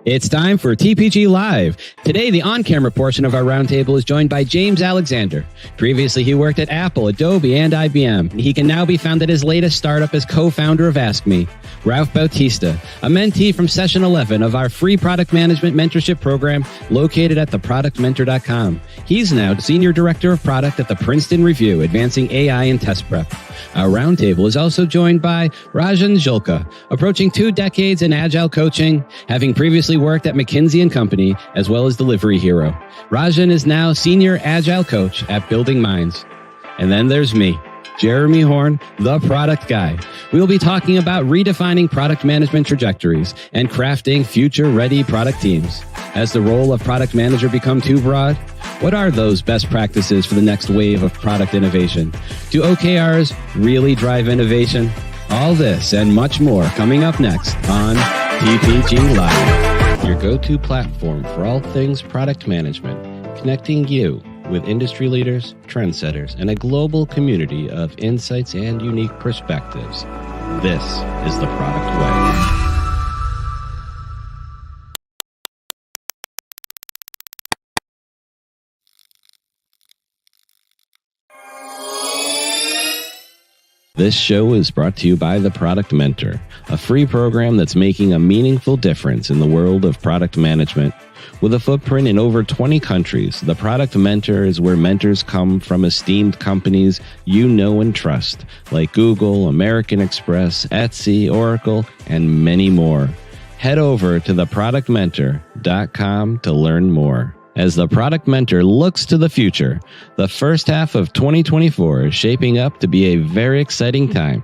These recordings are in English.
It's time for TPG Live. Today, the on-camera portion of our roundtable is joined by James Alexander. Previously, he worked at Apple, Adobe, and IBM. He can now be found at his latest startup as co-founder of Ask Me. Ralph Bautista, a mentee from session 11 of our free product management mentorship program located at theproductmentor.com. He's now Senior Director of Product at the Princeton Review, advancing AI and test prep. Our roundtable is also joined by Rajan Julka, approaching 2 decades in agile coaching, having previously worked at McKinsey & Company, as well as Delivery Hero. Rajan is now Senior Agile Coach at Building Minds. And then there's me, Jeremy Horn, the product guy. We'll be talking about redefining product management trajectories and crafting future-ready product teams. Has the role of product manager become too broad? What are those best practices for the next wave of product innovation? Do OKRs really drive innovation? All this and much more coming up next on TPG Live, your go-to platform for all things product management, connecting you with industry leaders, trendsetters, and a global community of insights and unique perspectives. This is the Product Way. This show is brought to you by The Product Mentor, a free program that's making a meaningful difference in the world of product management. With a footprint in over 20 countries, The Product Mentor is where mentors come from esteemed companies you know and trust, like Google, American Express, Etsy, Oracle, and many more. Head over to theproductmentor.com to learn more. As the Product Mentor looks to the future, the first half of 2024 is shaping up to be a very exciting time.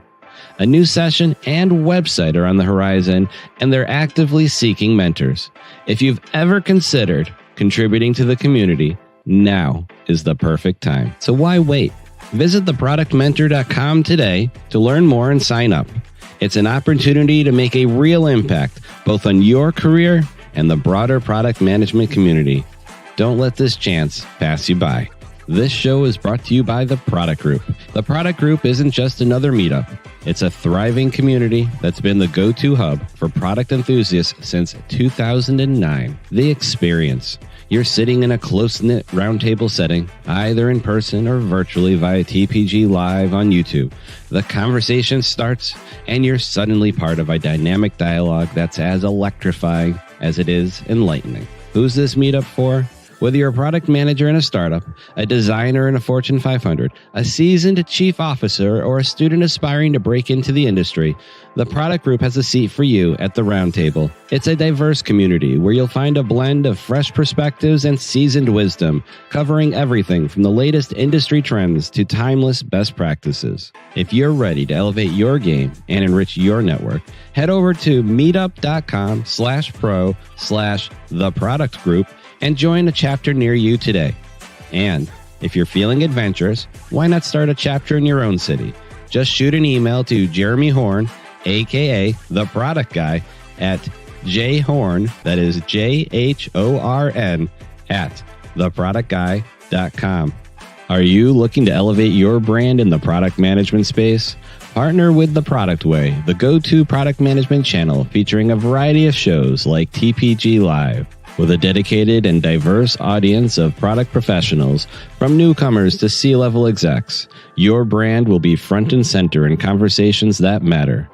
A new session and website are on the horizon, and they're actively seeking mentors. If you've ever considered contributing to the community, now is the perfect time. So why wait? Visit theproductmentor.com today to learn more and sign up. It's an opportunity to make a real impact, both on your career and the broader product management community. Don't let this chance pass you by. This show is brought to you by The Product Group. The Product Group isn't just another meetup. It's a thriving community that's been the go-to hub for product enthusiasts since 2009. The experience. You're sitting in a close-knit roundtable setting, either in person or virtually via TPG Live on YouTube. The conversation starts, and you're suddenly part of a dynamic dialogue that's as electrifying as it is enlightening. Who's this meetup for? Whether you're a product manager in a startup, a designer in a Fortune 500, a seasoned chief officer, or a student aspiring to break into the industry, the Product Group has a seat for you at the roundtable. It's a diverse community where you'll find a blend of fresh perspectives and seasoned wisdom, covering everything from the latest industry trends to timeless best practices. If you're ready to elevate your game and enrich your network, head over to meetup.com/pro/theproductgroup and join a chapter near you today. And if you're feeling adventurous, why not start a chapter in your own city? Just shoot an email to Jeremy Horn, aka The Product Guy, at jhorn, that is JHORN, at theproductguy.com. Are you looking to elevate your brand in the product management space? Partner with The Product Way, the go-to product management channel featuring a variety of shows like TPG Live. With a dedicated and diverse audience of product professionals, from newcomers to C-level execs, your brand will be front and center in conversations that matter.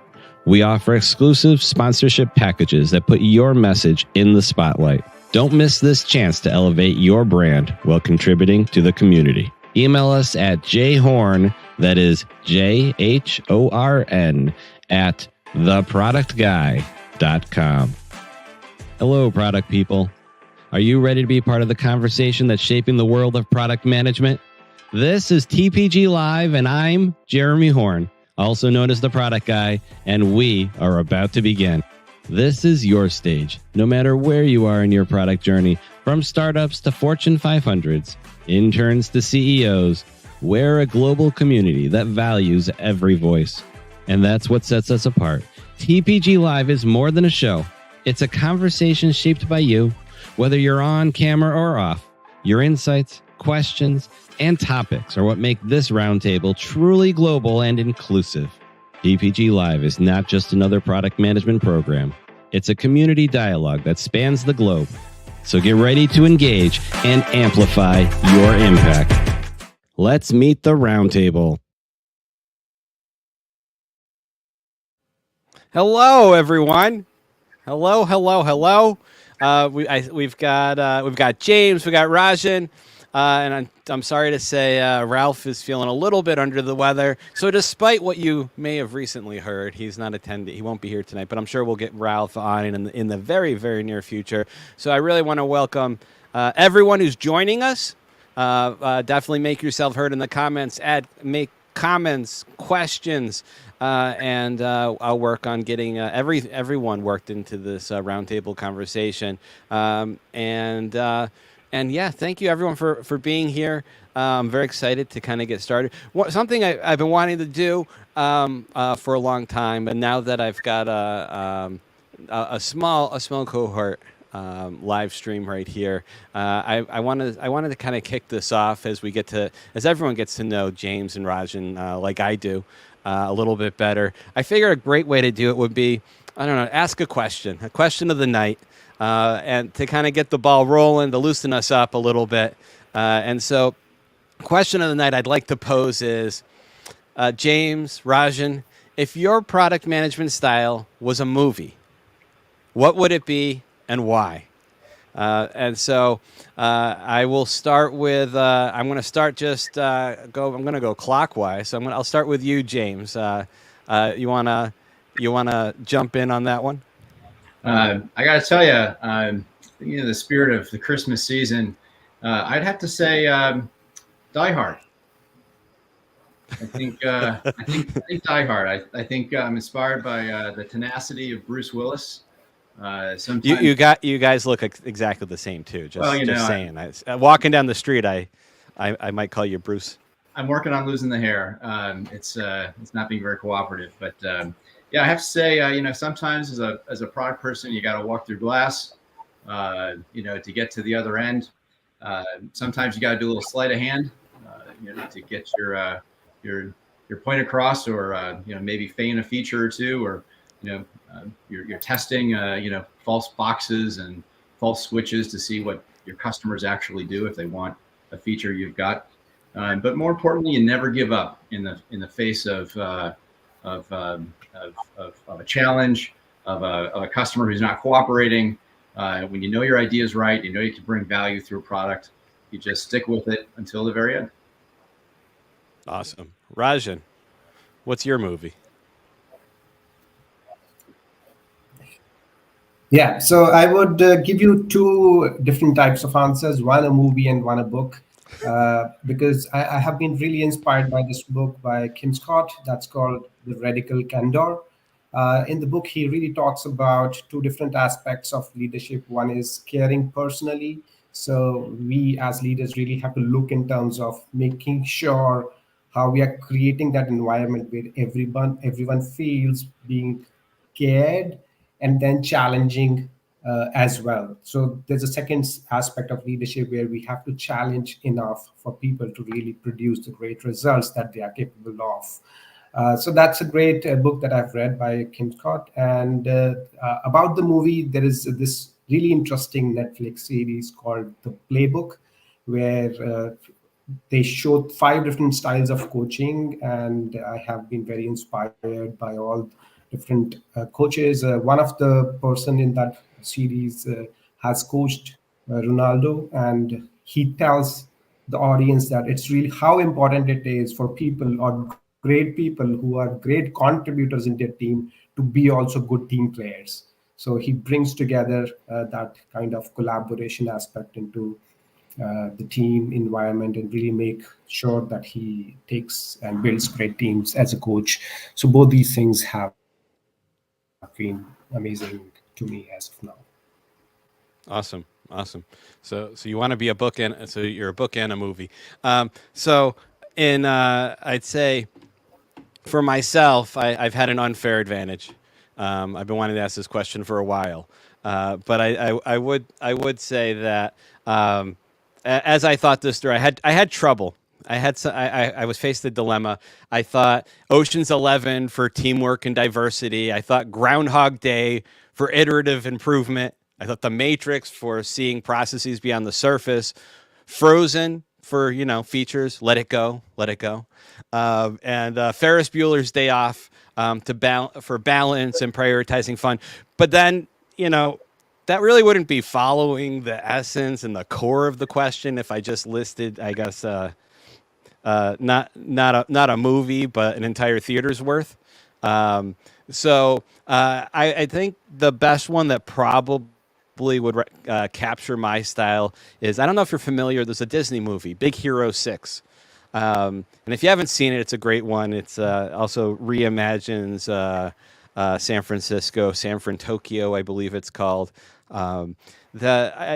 We offer exclusive sponsorship packages that put your message in the spotlight. Don't miss this chance to elevate your brand while contributing to the community. Email us at jhorn, that is JHORN, at theproductguy.com. Hello, product people. Are you ready to be part of the conversation that's shaping the world of product management? This is TPG Live, and I'm Jeremy Horn, also known as The Product Guy, and we are about to begin. This is your stage, no matter where you are in your product journey, from startups to Fortune 500s, interns to CEOs. We're a global community that values every voice. And that's what sets us apart. TPG Live is more than a show. It's a conversation shaped by you, whether you're on camera or off. Your insights, questions, and topics are what make this roundtable truly global and inclusive. TPG Live is not just another product management program. It's a community dialogue that spans the globe. So get ready to engage and amplify your impact. Let's meet the Roundtable. Hello, everyone. Hello. We've got James, we got Rajan, and I'm sorry to say Ralph is feeling a little bit under the weather. So despite what you may have recently heard, he's not attending. He won't be here tonight, but I'm sure we'll get Ralph on in the very, very near future. So I really want to welcome everyone who's joining us. Definitely make yourself heard in the comments. Make comments, questions. And I'll work on getting everyone worked into this roundtable conversation. And yeah, thank you everyone for being here. I'm very excited to kind of get started. Something I've been wanting to do for a long time, and now that I've got a small cohort live stream right here, I wanted to kind of kick this off as everyone gets to know James and Rajan like I do. A little bit better. I figure a great way to do it would be, I don't know, ask a question of the night, and to kind of get the ball rolling, to loosen us up a little bit. And so, question of the night I'd like to pose is, James, Rajan, if your product management style was a movie, what would it be and why? And so I will start with. I'm going to start I'm going to go clockwise. So I'll start with you, James. You wanna jump in on that one? I got to tell you, the spirit of the Christmas season, I'd have to say Die Hard. I think Die Hard. I think I'm inspired by the tenacity of Bruce Willis. You guys look exactly the same too. Just saying. Walking down the street, I might call you Bruce. I'm working on losing the hair. It's not being very cooperative, but yeah, I have to say, sometimes as a product person, you got to walk through glass, to get to the other end. Sometimes you got to do a little sleight of hand, to get your point across, or maybe feign a feature or two, or you're testing, false boxes and false switches to see what your customers actually do if they want a feature you've got. But more importantly, you never give up in the face of a challenge, of a customer who's not cooperating. When you know your idea is right, you know you can bring value through a product. You just stick with it until the very end. Awesome, Rajan, what's your movie? Yeah, so I would give you two different types of answers, one a movie and one a book, because I have been really inspired by this book by Kim Scott that's called The Radical Candor. In the book, he really talks about two different aspects of leadership. One is caring personally. So we as leaders really have to look in terms of making sure how we are creating that environment where everyone feels being cared and then challenging as well. So there's a second aspect of leadership where we have to challenge enough for people to really produce the great results that they are capable of. So that's a great book that I've read by Kim Scott. And about the movie, there is this really interesting Netflix series called The Playbook, where they showed 5 different styles of coaching, and I have been very inspired by all different coaches. One of the person in that series has coached Ronaldo, and he tells the audience that it's really how important it is for people or great people who are great contributors in their team to be also good team players. So he brings together that kind of collaboration aspect into the team environment and really make sure that he takes and builds great teams as a coach. So both these things have been amazing to me as of now. Awesome. So you want to be a book and so you're a book and a movie. So I'd say for myself, I've had an unfair advantage. I've been wanting to ask this question for a while, but I would say that as I thought this through, I had trouble. I was faced with a dilemma. I thought Ocean's 11 for teamwork and diversity. I thought Groundhog Day for iterative improvement. I thought the Matrix for seeing processes beyond the surface. Frozen for, features. Let it go. Let it go. And Ferris Bueller's Day Off for balance and prioritizing fun. But then, that really wouldn't be following the essence and the core of the question if I just listed, I guess, not a movie, but an entire theater's worth. I think the best one that probably would capture my style is, I don't know if you're familiar, there's a Disney movie, Big Hero 6. And if you haven't seen it, it's a great one. It's also reimagines San Francisco, Tokyo, I believe it's called. I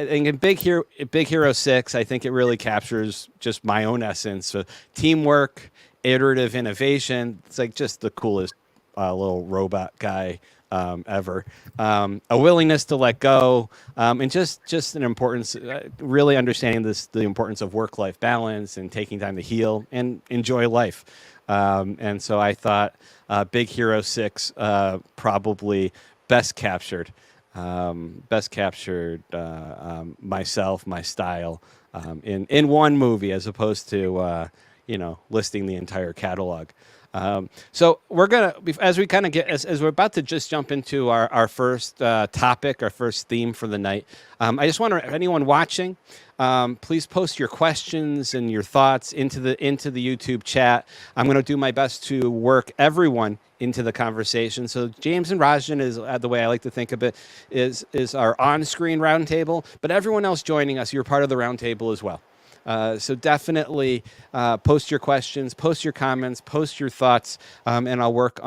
think in Big Hero 6, I think it really captures just my own essence. So teamwork, iterative innovation. It's like just the coolest little robot guy ever. A willingness to let go, and just an importance, really understanding the importance of work-life balance and taking time to heal and enjoy life. And so I thought Big Hero 6 probably best captured myself, my style, in one movie, as opposed to listing the entire catalog. So we're gonna, as we're about to just jump into our first topic, our first theme for the night. I just want to, anyone watching, please post your questions and your thoughts into the YouTube chat. I'm going to do my best to work everyone into the conversation. So James and Rajan is the way I like to think of it is our on-screen roundtable, but everyone else joining us, you're part of the roundtable as well. So definitely post your questions, post your comments, post your thoughts, and I'll work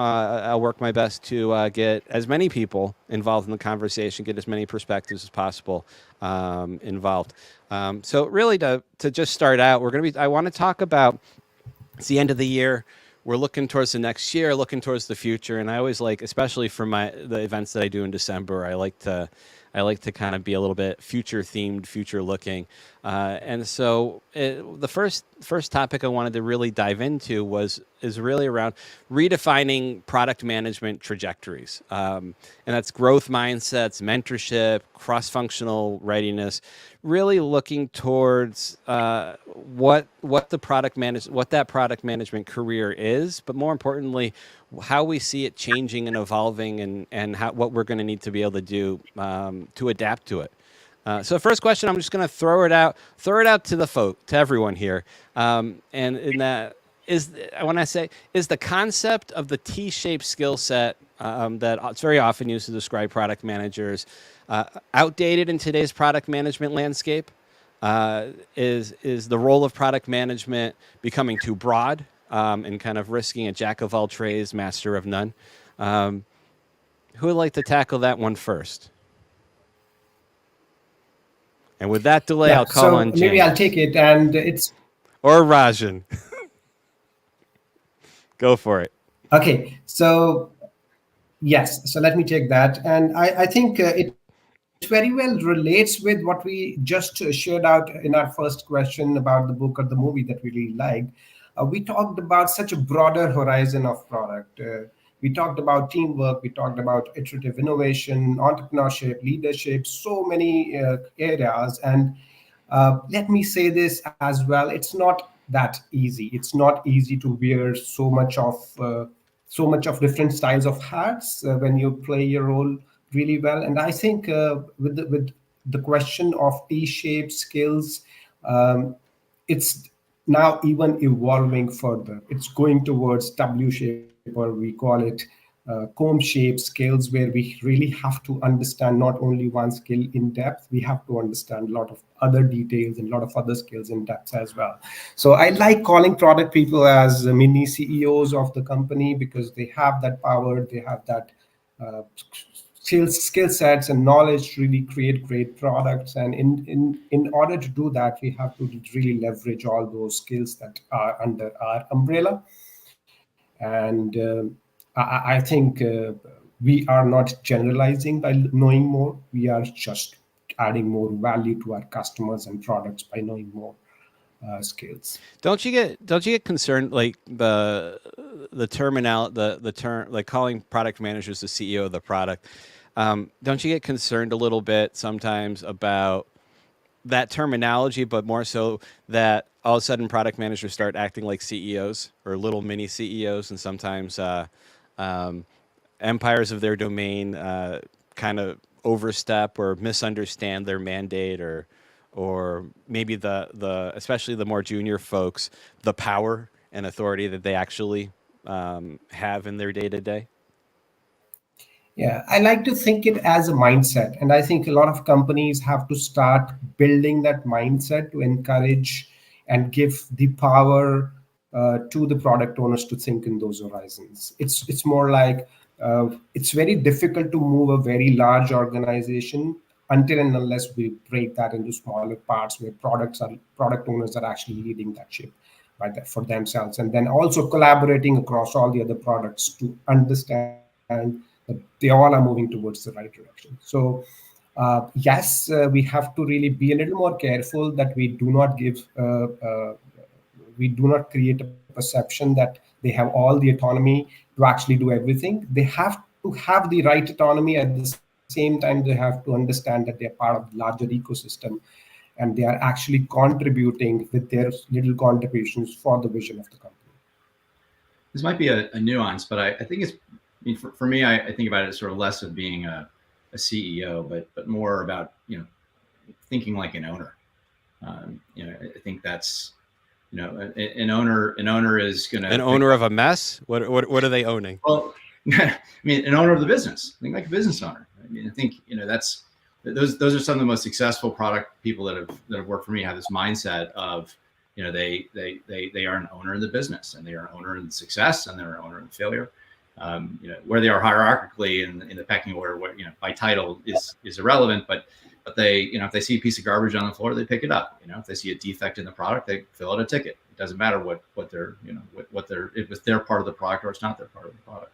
my best to get as many people involved in the conversation, get as many perspectives as possible involved. So really, to just start out, I want to talk about, it's the end of the year. We're looking towards the next year, looking towards the future, and I always like, especially for the events that I do in December, I like to kind of be a little bit future themed, future looking. And so the first topic I wanted to really dive into is really around redefining product management trajectories. And that's growth mindsets, mentorship, cross-functional readiness, really looking towards what that product management career is, but more importantly, how we see it changing and evolving, and what we're going to need to be able to do to adapt to it. So the first question, I'm just going to throw it out to everyone here. And in that is the concept of the T-shaped skill set that it's very often used to describe product managers outdated in today's product management landscape? Is the role of product management becoming too broad and kind of risking a jack of all trades, master of none? Who would like to tackle that one first? And with that delay, I'll call on James. Maybe I'll take it, and it's... Or Rajan. Go for it. Okay, so yes, so let me take that. And I think it very well relates with what we just shared out in our first question about the book or the movie that we really liked. We talked about such a broader horizon of product. We talked about teamwork, we talked about iterative innovation, entrepreneurship, leadership, so many areas. And let me say this as well, it's not that easy. It's not easy to wear so much of different styles of hats when you play your role really well. And I think with the question of T-shaped skills, it's now even evolving further. It's going towards W-shaped, or we call it comb-shaped skills, where we really have to understand not only one skill in depth, we have to understand a lot of other details and a lot of other skills in depth as well. So I like calling product people as mini CEOs of the company, because they have that power, they have that skill sets and knowledge to really create great products. And in order to do that, we have to really leverage all those skills that are under our umbrella. And I think we are not generalizing by knowing more. We are just adding more value to our customers and products by knowing more skills. Don't you get concerned, like the term, like calling product managers the CEO of the product? don't you get concerned a little bit sometimes about that terminology, but more so that all of a sudden product managers start acting like CEOs or little mini CEOs, and sometimes um, empires of their domain kind of overstep or misunderstand their mandate, or maybe the especially the more junior folks, the power and authority that they actually have in their day to day. Yeah, I like to think it as a mindset. And I think a lot of companies have to start building that mindset to encourage and give the power to the product owners to think in those horizons. It's more like it's very difficult to move a very large organization until and unless we break that into smaller parts where product owners are actually leading that ship by that for themselves, and then also collaborating across all the other products to understand that they all are moving towards the right direction. So yes, we have to really be a little more careful that we do not create a perception that they have all the autonomy to actually do everything. They have to have the right autonomy. At the same time, they have to understand that they're part of the larger ecosystem, and they are actually contributing with their little contributions for the vision of the company. This might be a nuance, but I think it's, I mean, for me, I think about it as sort of less of being a CEO, but more about, thinking like an owner. I think that's, an owner is going to, An owner of a mess. What are they owning? well, I mean, an owner of the business. Think like a business owner. I mean, I think that's those are some of the most successful product people that have worked for me, have this mindset of, they are an owner in the business, and they are an owner in the success, and they're an owner in the failure. Where they are hierarchically in the pecking order, by title is irrelevant, but they, if they see a piece of garbage on the floor, they pick it up. If they see a defect in the product, they fill out a ticket. It doesn't matter what they're, if it's their part of the product or it's not their part of the product.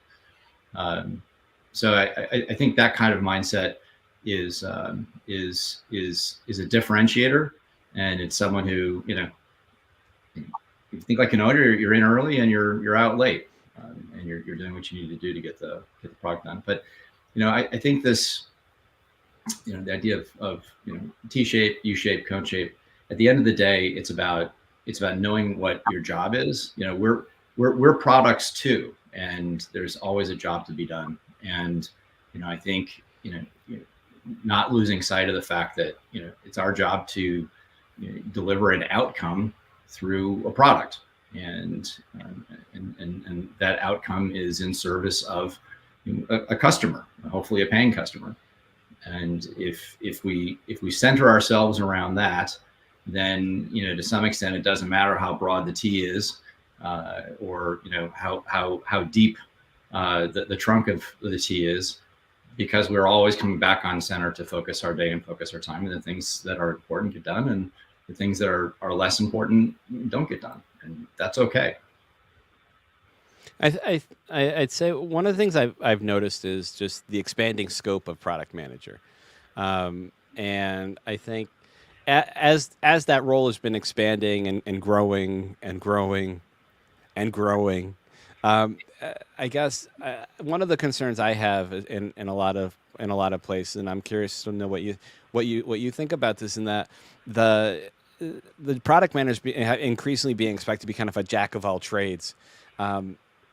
So I think that kind of mindset is a differentiator, and it's someone who, you think like an owner, you're in early and you're out late, and you're doing what you need to do to get the product done. But I think this, the idea of T-shape, U-shape, cone shape. At the end of the day, it's about knowing what your job is. We're products too, and there's always a job to be done. And I think not losing sight of the fact that it's our job to deliver an outcome through a product, and that outcome is in service of a customer, hopefully a paying customer. And if we center ourselves around that, then to some extent it doesn't matter how broad the T is, or how deep the trunk of the T is, because we're always coming back on center to focus our day and focus our time, and the things that are important get done, and the things that are less important don't get done, and that's okay. I'd say one of the things I've noticed is just the expanding scope of product manager, and I think as that role has been expanding and growing and growing and growing, I guess one of the concerns I have in a lot of places, and I'm curious to know what you think about this, in that the product managers increasingly being expected to be kind of a jack of all trades.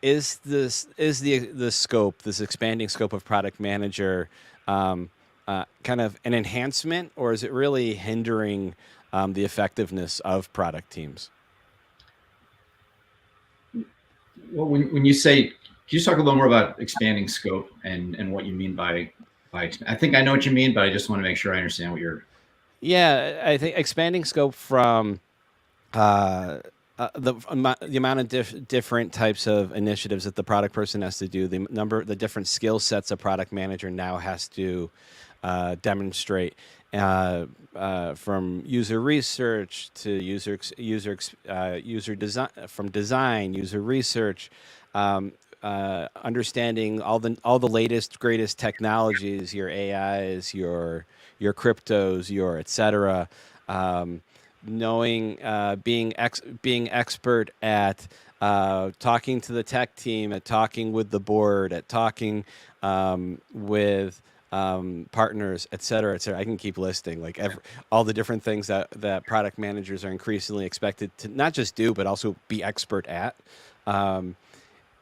Is the scope, this expanding scope of product manager, kind of an enhancement, or is it really hindering the effectiveness of product teams? Well, when you say, can you talk a little more about expanding scope and what you mean by I think I know what you mean, but I just want to make sure I understand what you're. Yeah, I think expanding scope from the amount of different types of initiatives that the product person has to do, the different skill sets a product manager now has to demonstrate, from user research to user design, from design, user research, understanding all the latest greatest technologies, your AIs, your cryptos, your et cetera. Knowing, being expert at talking to the tech team, at talking with the board, at talking with partners, et cetera, et cetera. I can keep listing like all the different things that product managers are increasingly expected to not just do, but also be expert at.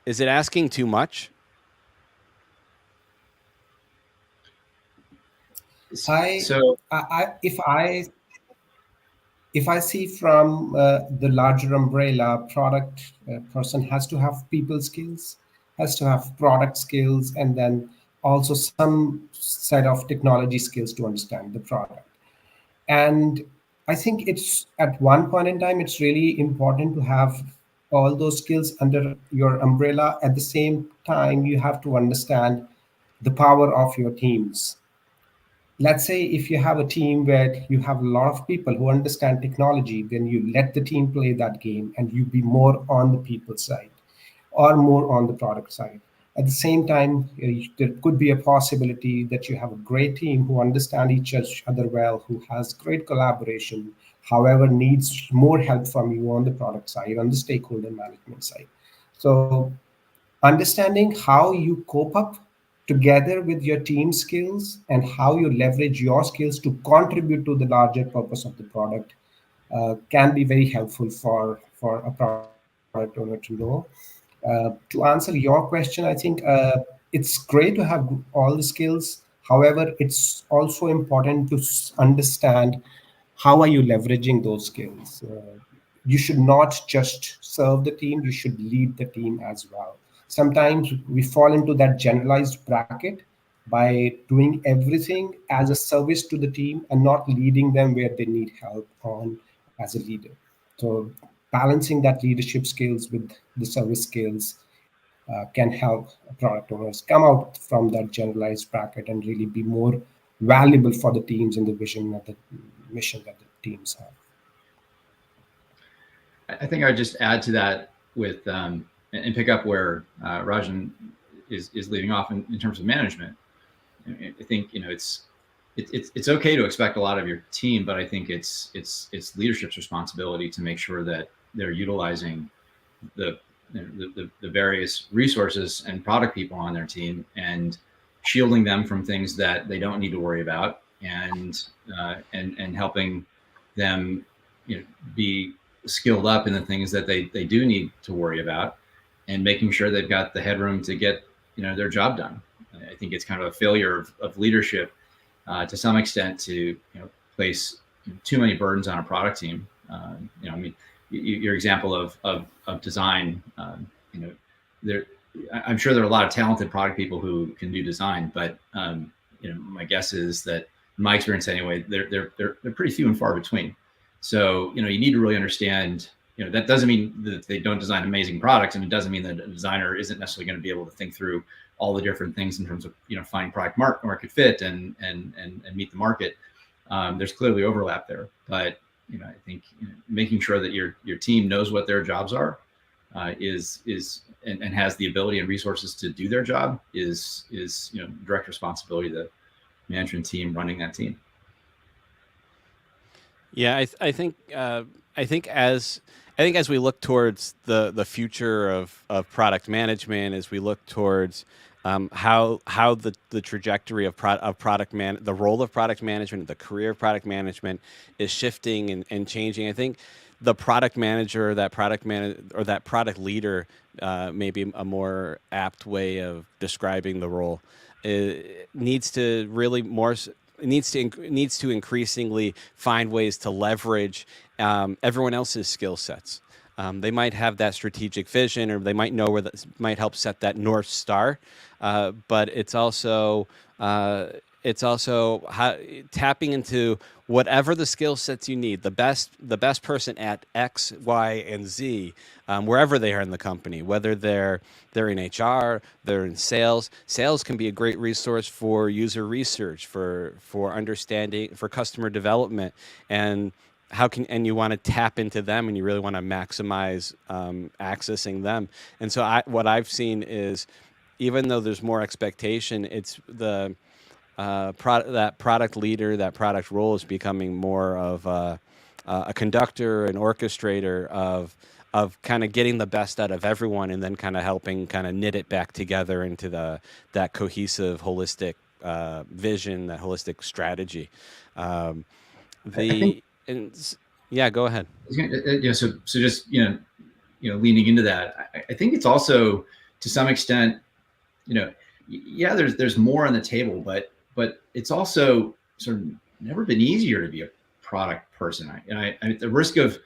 Is it asking too much? I, So if I see from the larger umbrella, product person has to have people skills, has to have product skills, and then also some set of technology skills to understand the product. And I think it's at one point in time, it's really important to have all those skills under your umbrella. At the same time, you have to understand the power of your teams. Let's say if you have a team where you have a lot of people who understand technology, then you let the team play that game and you be more on the people side or more on the product side. At the same time, there could be a possibility that you have a great team who understand each other well, who has great collaboration, however, needs more help from you on the product side, on the stakeholder management side. So understanding how you cope up together with your team skills and how you leverage your skills to contribute to the larger purpose of the product can be very helpful for a product owner to know. To answer your question, I think it's great to have all the skills. However, it's also important to understand how are you leveraging those skills. You should not just serve the team, you should lead the team as well. Sometimes we fall into that generalized bracket by doing everything as a service to the team and not leading them where they need help on as a leader. So balancing that leadership skills with the service skills can help product owners come out from that generalized bracket and really be more valuable for the teams and the vision of the mission that the teams have. I think I'd just add to that with and pick up where Rajan is leading off in terms of management. I think it's okay to expect a lot of your team, but I think it's leadership's responsibility to make sure that they're utilizing the various resources and product people on their team and shielding them from things that they don't need to worry about, and helping them be skilled up in the things that they do need to worry about, and making sure they've got the headroom to get their job done. I think it's kind of a failure of leadership to some extent to place too many burdens on a product team. I mean, your example of design, there, I'm sure there are a lot of talented product people who can do design, but my guess is that, in my experience anyway, they're pretty few and far between. So you need to really understand. That doesn't mean that they don't design amazing products, and it doesn't mean that a designer isn't necessarily going to be able to think through all the different things in terms of finding product market fit and meet the market. There's clearly overlap there, but I think making sure that your team knows what their jobs are is and has the ability and resources to do their job is direct responsibility of the management team running that team. Yeah, I think as we look towards the future of product management, as we look towards how the trajectory of the role of product management, the career of product management is shifting and changing. I think the product manager, or that product leader, may be a more apt way of describing the role. It needs to increasingly find ways to leverage everyone else's skill sets. They might have that strategic vision, or they might know where that might help set that North Star. But it's also tapping into whatever the skill sets you need. The best person at X, Y, and Z, wherever they are in the company, whether they're in HR, they're in sales. Sales can be a great resource for user research, for understanding, for customer development, and you want to tap into them, and you really want to maximize accessing them. And so what I've seen is, even though there's more expectation, it's that product leader, that product role is becoming more of a conductor, an orchestrator of kind of getting the best out of everyone, and then kind of helping kind of knit it back together into that cohesive, holistic vision, that holistic strategy. think, Yeah, go ahead. So just leaning into that, I think it's also to some extent, yeah, there's more on the table, but it's also sort of never been easier to be a product person. I at the risk of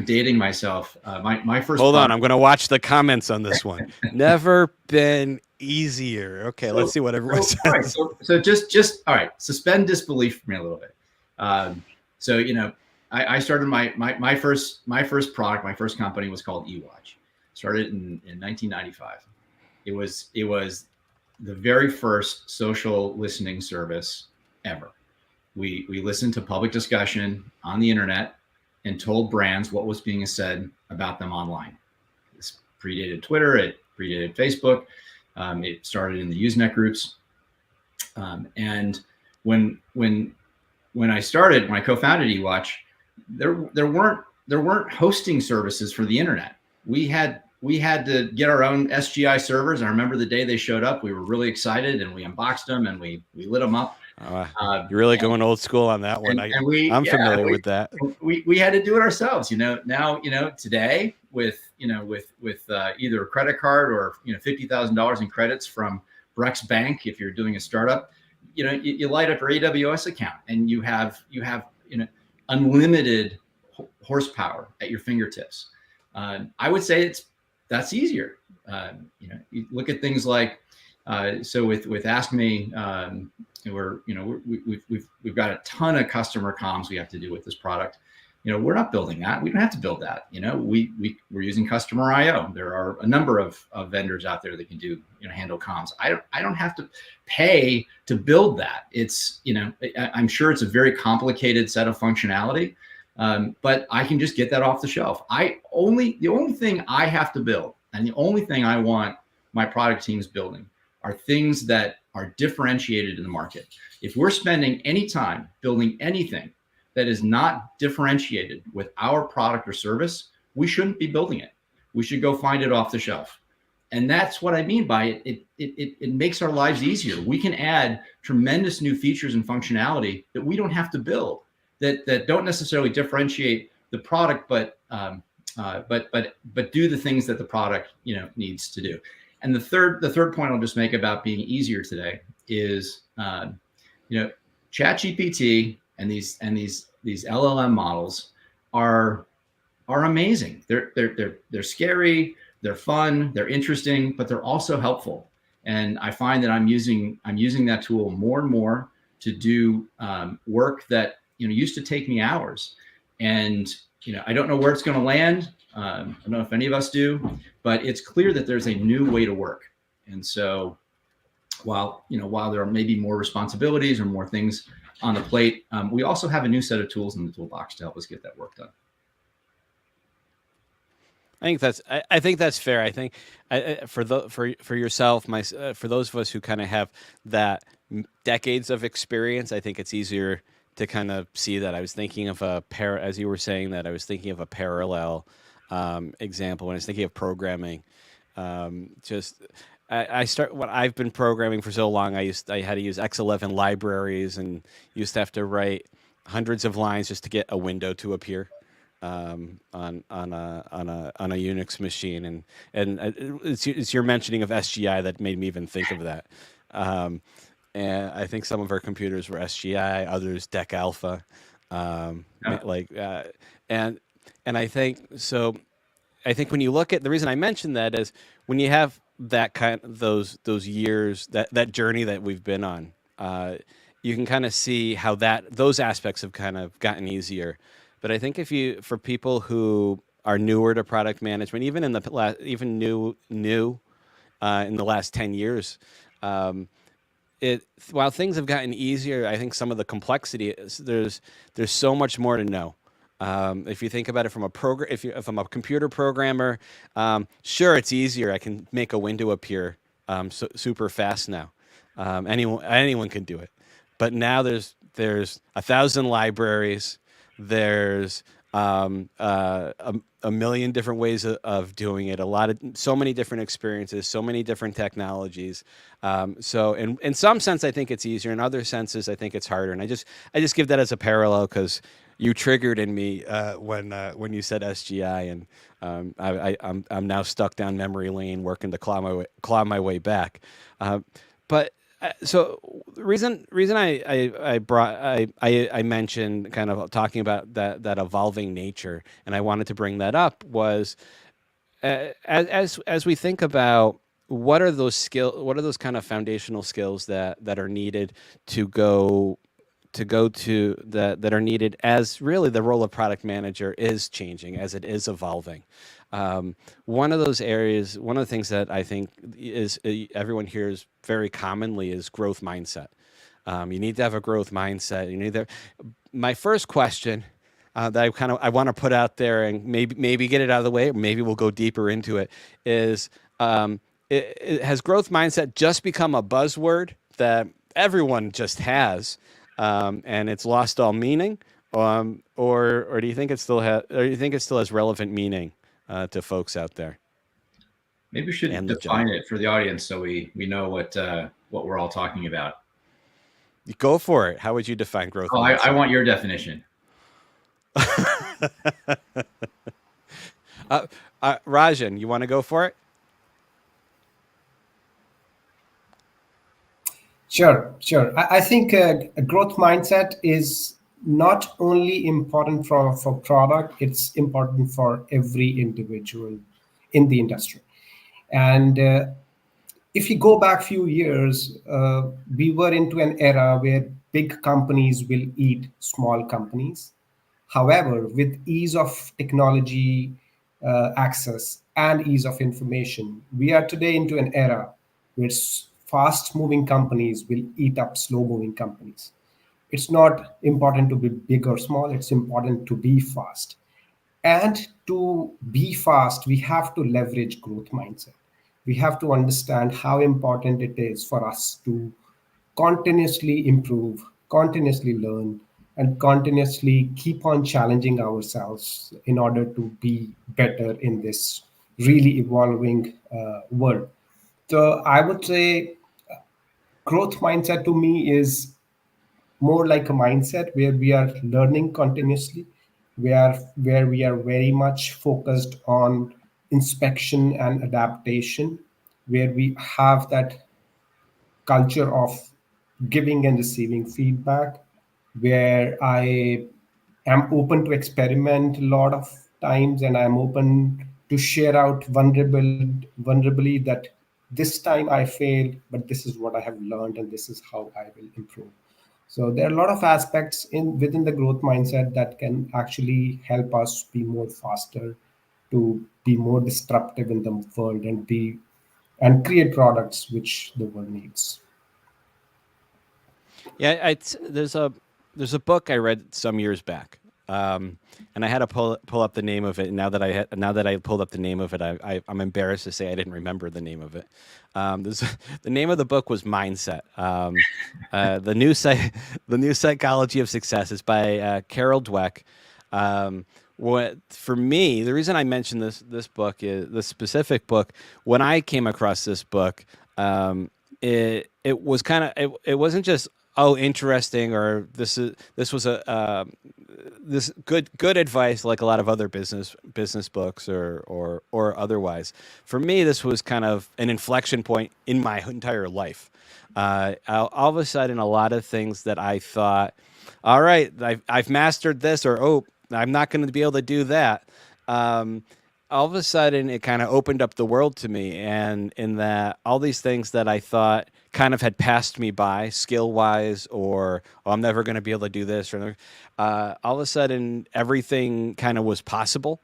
dating myself, my first. Hold on, I'm going to watch the comments on this one. Never been easier. Okay, let's see what everyone says. All right, so just all right. Suspend disbelief for me a little bit. I started my first product, my first company was called eWatch. Started in 1995. It was the very first social listening service ever. We listened to public discussion on the internet and told brands what was being said about them online. This predated Twitter, it predated Facebook. It started in the Usenet groups. And when I co-founded eWatch, there weren't hosting services for the internet. We had to get our own SGI servers. I remember the day they showed up, we were really excited and we unboxed them and we lit them up. You're really going old school on that one. I'm familiar with that. We had to do it ourselves. Now, today with either a credit card or, $50,000 in credits from Brex Bank, if you're doing a startup, you light up your AWS account and you have unlimited horsepower at your fingertips. I would say that's easier. You look at things like, so with Ask Me, we've got a ton of customer comms we have to do with this product. We're not building that. We don't have to build that. We're using Customer IO. There are a number of vendors out there that can do, handle comms. I don't have to pay to build that. It's, I'm sure it's a very complicated set of functionality, but I can just get that off the shelf. The only thing I have to build and the only thing I want my product teams building are things that are differentiated in the market. If we're spending any time building anything that is not differentiated with our product or service, we shouldn't be building it. We should go find it off the shelf. And that's what I mean by it. It makes our lives easier. We can add tremendous new features and functionality that we don't have to build, that don't necessarily differentiate the product, but do the things that the product needs to do. And the third point I'll just make about being easier today is ChatGPT and these LLM models are amazing. They're scary, they're fun, they're interesting, but they're also helpful. And I find that I'm using that tool more and more to do work that used to take me hours. And I don't know where it's going to land. I don't know if any of us do, but it's clear that there's a new way to work. And so while there may be more responsibilities or more things on the plate, we also have a new set of tools in the toolbox to help us get that work done. I think that's fair. I think for yourself, for those of us who kind of have that decades of experience, I think it's easier to kind of see that. I was thinking of as you were saying that, I was thinking of a parallel example when I was thinking of programming. When I've been programming for so long, I had to use X11 libraries and used to have to write hundreds of lines just to get a window to appear on a Unix machine. And it's your mentioning of SGI that made me even think of that. And I think some of our computers were SGI, others DEC Alpha, and I think so. I think when you look at the reason I mentioned that is when you have that those years, that journey that we've been on, you can kind of see how those aspects have kind of gotten easier. But I think for people who are newer to product management, even in the in the last 10 years, while things have gotten easier, I think some of the complexity is there's so much more to know. If you think about it from if I'm a computer programmer, sure, it's easier. I can make a window appear super fast now. Anyone can do it. But now there's 1,000 libraries. There's a million different ways of doing it, so many different experiences, so many different technologies. So in some sense, I think it's easier. In other senses, I think it's harder. And I just give that as a parallel because you triggered in me when you said SGI, and I'm now stuck down memory lane working to claw my way back. But so the reason I mentioned kind of talking about that evolving nature, and I wanted to bring that up was as we think about what are those kind of foundational skills that are needed to go to that are needed as really the role of product manager is changing, as it is evolving. One of those areas, one of the things that I think is everyone hears very commonly is growth mindset. You need to have a growth mindset. You need to. My first question that I want to put out there and maybe get it out of the way, or maybe we'll go deeper into it, is has growth mindset just become a buzzword that everyone just has, and it's lost all meaning, or do you think it still has relevant meaning to folks out there? Maybe we should define it for the audience so we know what we're all talking about. Go for it. How would you define growth mindset? I want your definition. Rajan, you want to go for it? Sure. I think a growth mindset is not only important for product, it's important for every individual in the industry. And if you go back a few years, we were into an era where big companies will eat small companies. However, with ease of technology access and ease of information, we are today into an era where fast-moving companies will eat up slow-moving companies. It's not important to be big or small, it's important to be fast. And to be fast, we have to leverage growth mindset. We have to understand how important it is for us to continuously improve, continuously learn, and continuously keep on challenging ourselves in order to be better in this really evolving world. So I would say growth mindset to me is more like a mindset where we are learning continuously, where we are very much focused on inspection and adaptation, where we have that culture of giving and receiving feedback, where I am open to experiment a lot of times, and I'm open to share out vulnerably that this time I failed, but this is what I have learned, and this is how I will improve. So there are a lot of aspects within the growth mindset that can actually help us be more faster, to be more disruptive in the world, and create products which the world needs. Yeah, there's a book I read some years back, and I had to pull up the name of it. And now that I pulled up the name of it, I'm embarrassed to say I didn't remember the name of it. The name of the book was Mindset. The new Psychology of Success is by Carol Dweck. For me, the reason I mentioned this book is the specific book. When I came across this book, it was kind of it wasn't just interesting, or this was this good advice like a lot of other business books or otherwise. For me, this was kind of an inflection point in my entire life. All of a sudden, a lot of things that I thought, all right, I've mastered this, or I'm not going to be able to do that. All of a sudden, it kind of opened up the world to me, and in that all these things that I thought kind of had passed me by skill-wise, or I'm never going to be able to do this, or all of a sudden, everything kind of was possible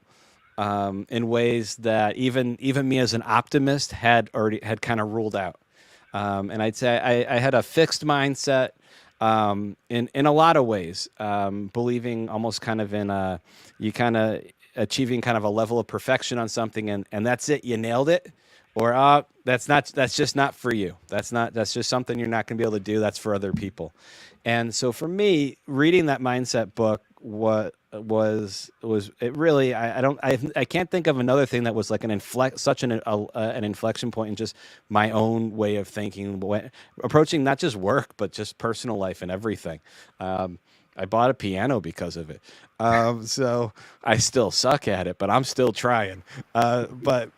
in ways that even me as an optimist had kind of ruled out. And I'd say I had a fixed mindset in a lot of ways, believing almost kind of in you kind of achieving kind of a level of perfection on something, and that's it, you nailed it, or that's just not for you. That's just something you're not going to be able to do. That's for other people. And so for me, reading that mindset book, was it really, I can't think of another thing that was like an inflection point in just my own way of thinking, approaching not just work but just personal life and everything. I bought a piano because of it. So I still suck at it, but I'm still trying. But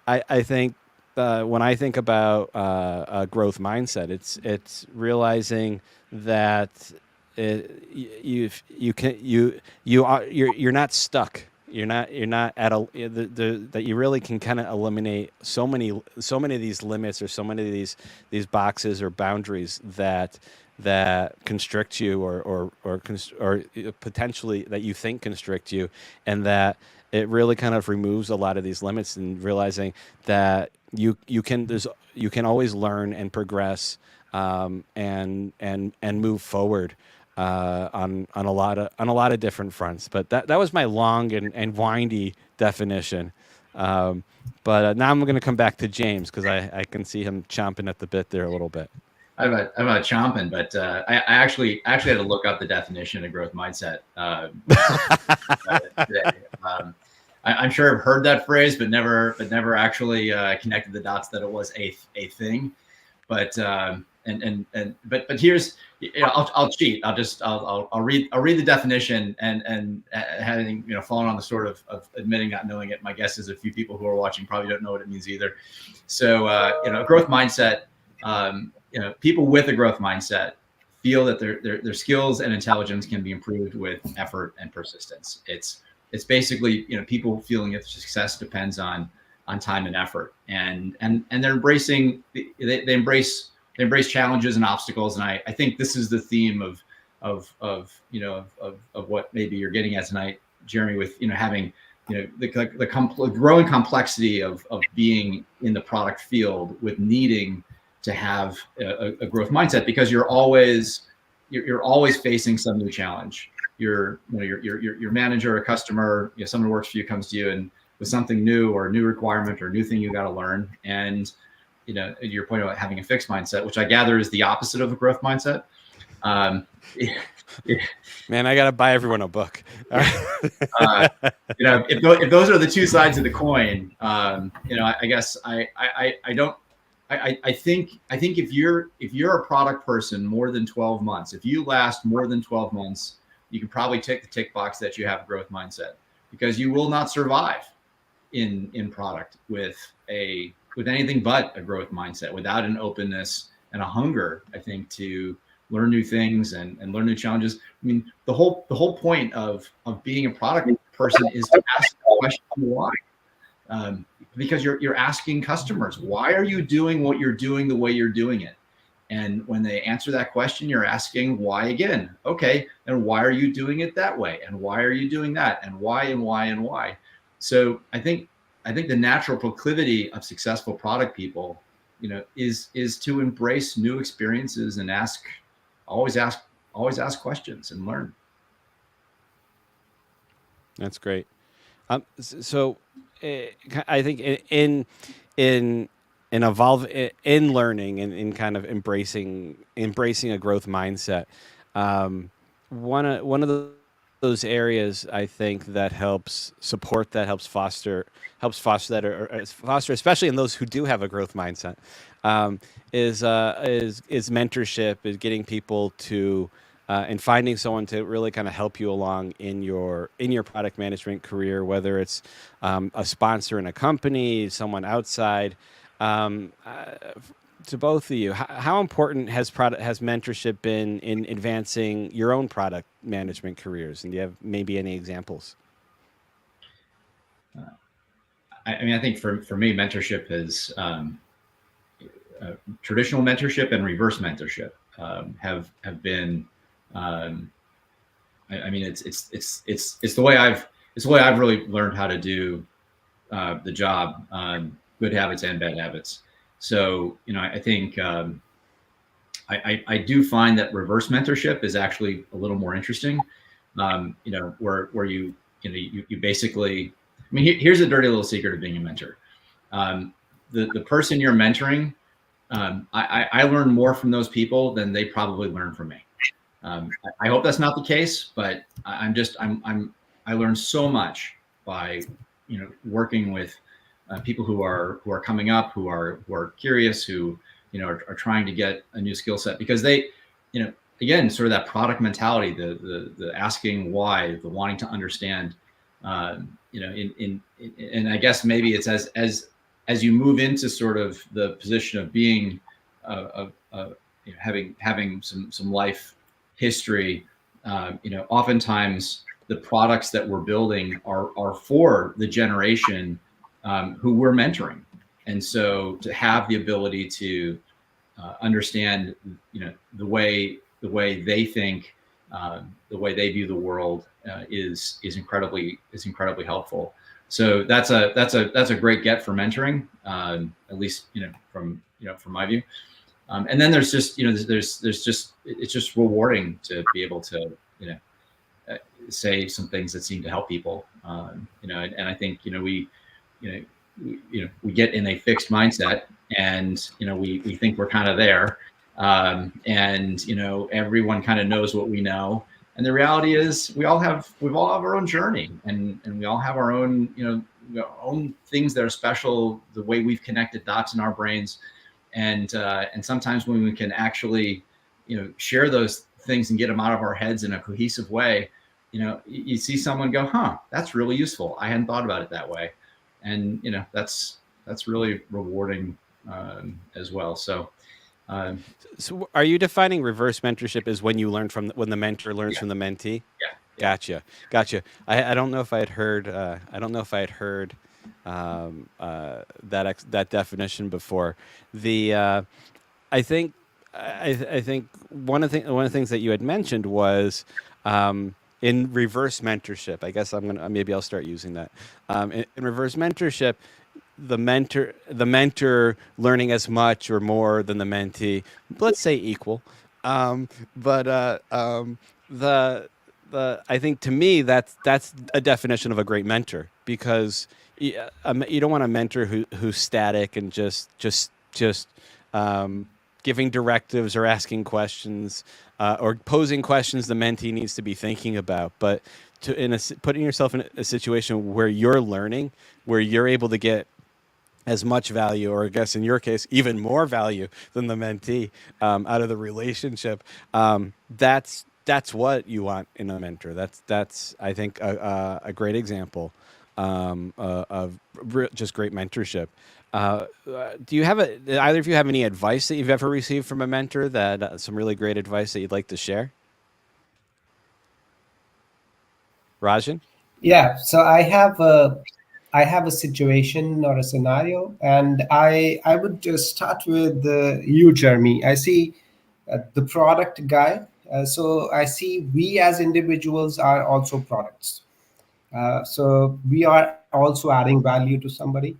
I think when I think about a growth mindset, it's realizing that you're not stuck. You're not at that you really can kind of eliminate so many of these limits, or so many of these boxes or boundaries that constrict you, or potentially that you think constrict you, and that it really kind of removes a lot of these limits, and realizing that you can always learn and progress, and move forward on a lot of different fronts. But that was my long and windy definition. But now I'm going to come back to James, because I can see him chomping at the bit there a little bit. I'm not chomping, but I actually had to look up the definition of growth mindset today. I'm sure I've heard that phrase, but never actually connected the dots that it was a thing. But here's, I'll cheat. I'll read the definition, and having fallen on the sort of admitting not knowing it. My guess is a few people who are watching probably don't know what it means either. So growth mindset. People with a growth mindset feel that their skills and intelligence can be improved with effort and persistence. It's basically people feeling that success depends on time and effort, and they're embracing they embrace challenges and obstacles. And I think this is the theme of what maybe you're getting at tonight, Jeremy, with having the growing complexity of being in the product field, with needing to have a growth mindset, because you're always facing some new challenge. Your manager, a customer, someone who works for you comes to you and with something new, or a new requirement, or a new thing you got to learn. And your point about having a fixed mindset, which I gather is the opposite of a growth mindset. Man, I got to buy everyone a book. If those are the two sides of the coin, I guess I think if you're a product person more than 12 months, if you last more than 12 months, you can probably tick the tick box that you have a growth mindset, because you will not survive in product with anything but a growth mindset, without an openness and a hunger, I think, to learn new things and learn new challenges. I mean, the whole point of being a product person is to ask the question why. Because you're asking customers, why are you doing what you're doing the way you're doing it? And when they answer that question, you're asking why again. Okay, and why are you doing it that way? And why are you doing that? And why and why and why? So I think the natural proclivity of successful product people, is to embrace new experiences and always ask questions and learn. That's great. So I think in learning and in kind of embracing a growth mindset, one of those areas I think that helps foster that, or foster, especially in those who do have a growth mindset, is mentorship, is getting people to and finding someone to really kind of help you along in your product management career, whether it's a sponsor in a company, someone outside. To both of you, how important has mentorship been in advancing your own product management careers? And do you have maybe any examples? I think for me, mentorship is traditional mentorship and reverse mentorship have been. It's the way I've really learned how to do the job, good habits and bad habits. So, I think I do find that reverse mentorship is actually a little more interesting. Where you basically, here's a dirty little secret of being a mentor. The person you're mentoring, I learn more from those people than they probably learn from me. I hope that's not the case, but I learned so much by, working with people who are coming up, who are curious, who, are trying to get a new skill set, because they, again, sort of that product mentality, the asking why, the wanting to understand, and I guess maybe it's as you move into sort of the position of being, having some life history, oftentimes the products that we're building are for the generation who we're mentoring, and so to have the ability to understand, the way they think, the way they view the world, is incredibly helpful. So that's a great get for mentoring, at least from my view. And then there's just it's just rewarding to be able to say some things that seem to help people, and I think we get in a fixed mindset, and we think we're kind of there, and everyone kind of knows what we know, and the reality is we all have our own journey, and we all have our own own things that are special, the way we've connected dots in our brains, and sometimes when we can actually share those things and get them out of our heads in a cohesive way, you see someone go, huh, that's really useful, I hadn't thought about it that way, and that's really rewarding, as well. So So are you defining reverse mentorship as when you learn from when the mentor learns from the mentee? Yeah. Gotcha. I don't know if I had heard that definition before. I think one of the things that you had mentioned was, in reverse mentorship. I guess maybe I'll start using that. In reverse mentorship, the mentor learning as much or more than the mentee, let's say equal. I think, to me, that's a definition of a great mentor, because you don't want a mentor who's static and just giving directives or asking questions, or posing questions the mentee needs to be thinking about. But putting yourself in a situation where you're learning, where you're able to get as much value, or I guess in your case, even more value than the mentee, out of the relationship. That's what you want in a mentor. That's I think a great example, of just great mentorship. Do you have either of you have any advice that you've ever received from a mentor, that some really great advice that you'd like to share? Rajan? Yeah, so I have a situation or a scenario, and I would just start with you, Jeremy. I see the product guy. So I see we as individuals are also products. So we are also adding value to somebody.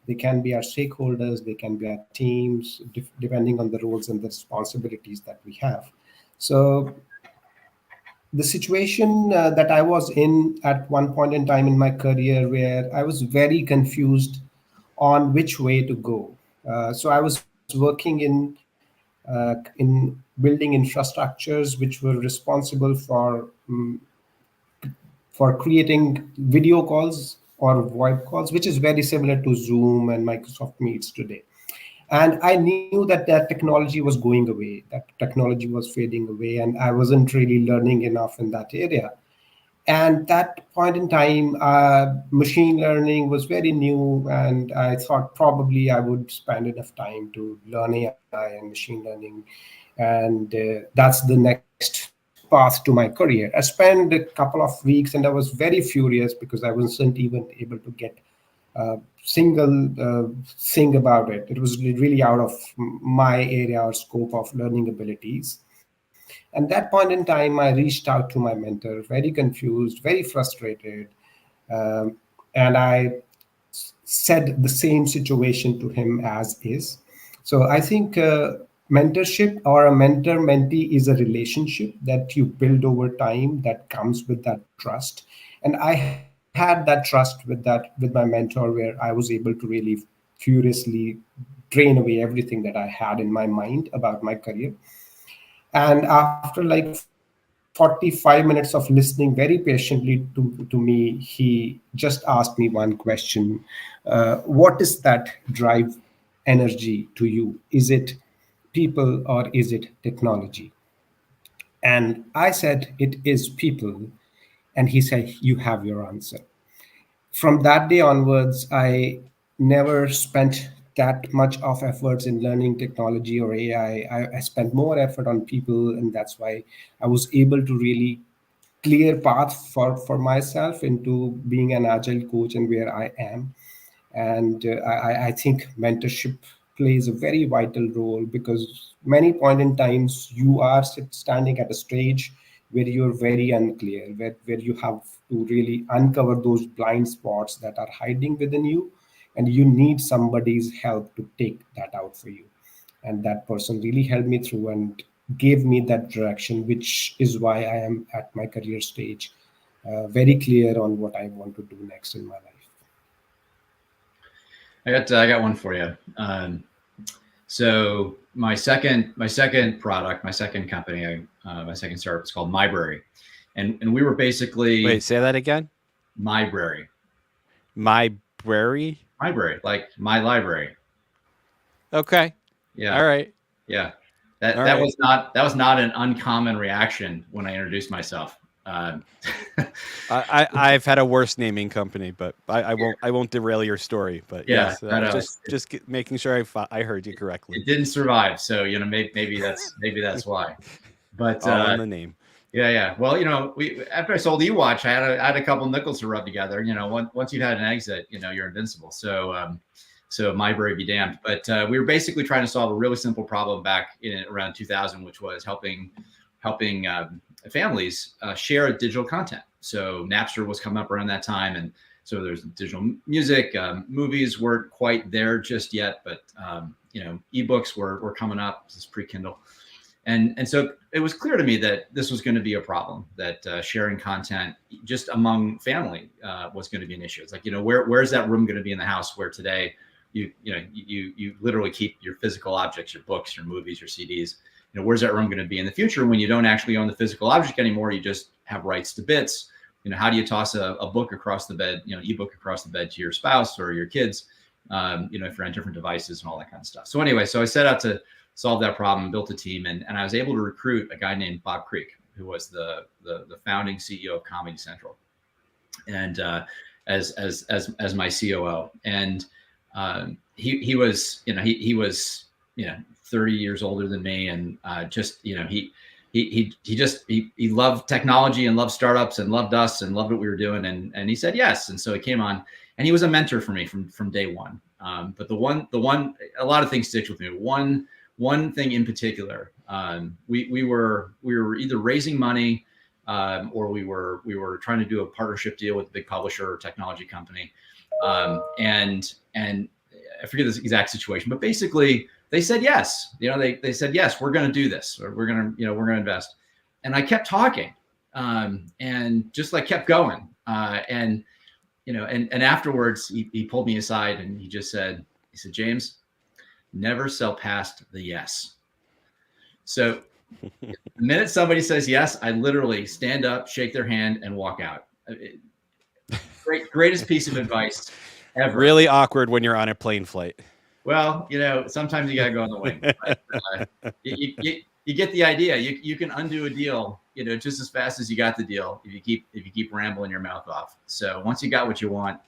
They can be our stakeholders, they can be our teams, depending on the roles and the responsibilities that we have. So the situation that I was in at one point in time in my career, where I was very confused on which way to go. So I was working in building infrastructures which were responsible for creating video calls or VoIP calls, which is very similar to Zoom and Microsoft Meets today. And I knew that that technology was going away, that technology was fading away, and I wasn't really learning enough in that area. And that point in time, machine learning was very new, and I thought probably I would spend enough time to learn AI and machine learning, and that's the next path to my career. I spent a couple of weeks, and I was very furious because I wasn't even able to get single thing about it. It was really out of my area or scope of learning abilities. And that point in time, I reached out to my mentor, very confused, very frustrated, um, and I said the same situation to him as is. So I think mentorship or a mentor mentee is a relationship that you build over time that comes with that trust. And I had that trust with my mentor, where I was able to really furiously drain away everything that I had in my mind about my career. And after like 45 minutes of listening very patiently to me, he just asked me one question. What is that drive energy to you? Is it people or is it technology? And I said, it is people. And he said, you have your answer. From that day onwards, I never spent that much of efforts in learning technology or AI. I spent more effort on people, and that's why I was able to really clear path for myself into being an agile coach and where I am. And I think mentorship plays a very vital role, because many point in times you are standing at a stage where you're very unclear, where you have to really uncover those blind spots that are hiding within you, and you need somebody's help to take that out for you. And that person really helped me through and gave me that direction, which is why I am at my career stage, very clear on what I want to do next in my life. I got one for you. So my second product, my second company, my second startup is called Mybrary, and we were basically Wait, say that again. Mybrary. Mybrary. Mybrary, like my library. Okay. Yeah. All right. Yeah. That All that right. was not an uncommon reaction when I introduced myself. I've had a worse naming company, but I won't derail your story. But Yeah, yes, making sure I heard you correctly. It didn't survive, so maybe that's why. But all in the name. Yeah. Well, after I sold eWatch, I had a couple nickels to rub together. Once you've had an exit, you're invincible. So Mybrary be damned. But we were basically trying to solve a really simple problem back in around 2000, which was helping families share digital content. So Napster was coming up around that time, and so there's digital music. Movies weren't quite there just yet, but ebooks were coming up. This is pre-Kindle. And so it was clear to me that this was going to be a problem, that sharing content just among family was going to be an issue. It's like, where's that room going to be in the house where today you literally keep your physical objects, your books, your movies, your CDs. Where's that room going to be in the future when you don't actually own the physical object anymore? You just have rights to bits. How do you toss a book across the bed, ebook across the bed to your spouse or your kids, if you're on different devices and all that kind of stuff. So anyway, so I set out to solve that problem, built a team, and I was able to recruit a guy named Bob Creek, who was the founding CEO of Comedy Central, and as my COO. And he was 30 years older than me, and he loved technology and loved startups and loved us and loved what we were doing, and he said yes. And so he came on, and he was a mentor for me from day one. But the one a lot of things stick with me. One thing in particular, we were either raising money or we were trying to do a partnership deal with a big publisher or technology company, and I forget this exact situation, but basically they said yes. They said yes, we're going to do this, or we're going to invest. And I kept talking, and just kept going, and afterwards he pulled me aside and he said, James, never sell past the yes. So the minute somebody says yes, I literally stand up, shake their hand, and walk out. Greatest piece of advice ever. Really awkward when you're on a plane flight. Well, sometimes you got to go on the wing. But, you get the idea. You can undo a deal, just as fast as you got the deal if you keep rambling your mouth off. So once you got what you want,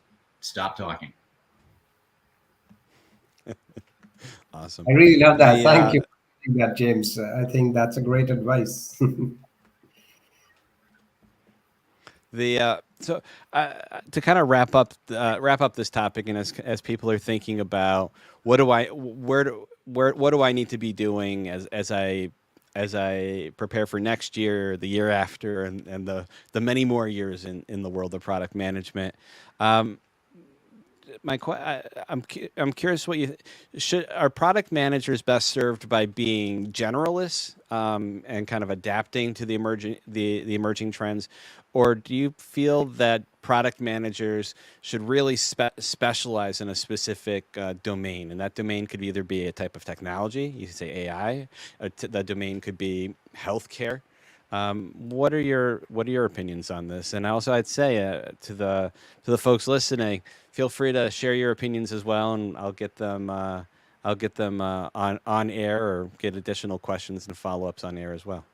stop talking. Awesome. I really love that. Thank you for that, James. I think that's a great advice. So to kind of wrap up this topic, and as people are thinking about what do I need to be doing as I prepare for next year, the year after, and the many more years in the world of product management, I'm curious what are product managers best served by being generalists and kind of adapting to the emerging trends, or do you feel that product managers should really specialize in a specific domain, and that domain could either be a type of technology, you could say AI, that domain could be healthcare. What are your opinions on this? And also, I'd say to the folks listening, feel free to share your opinions as well, and I'll get them on air, or get additional questions and follow ups on air as well.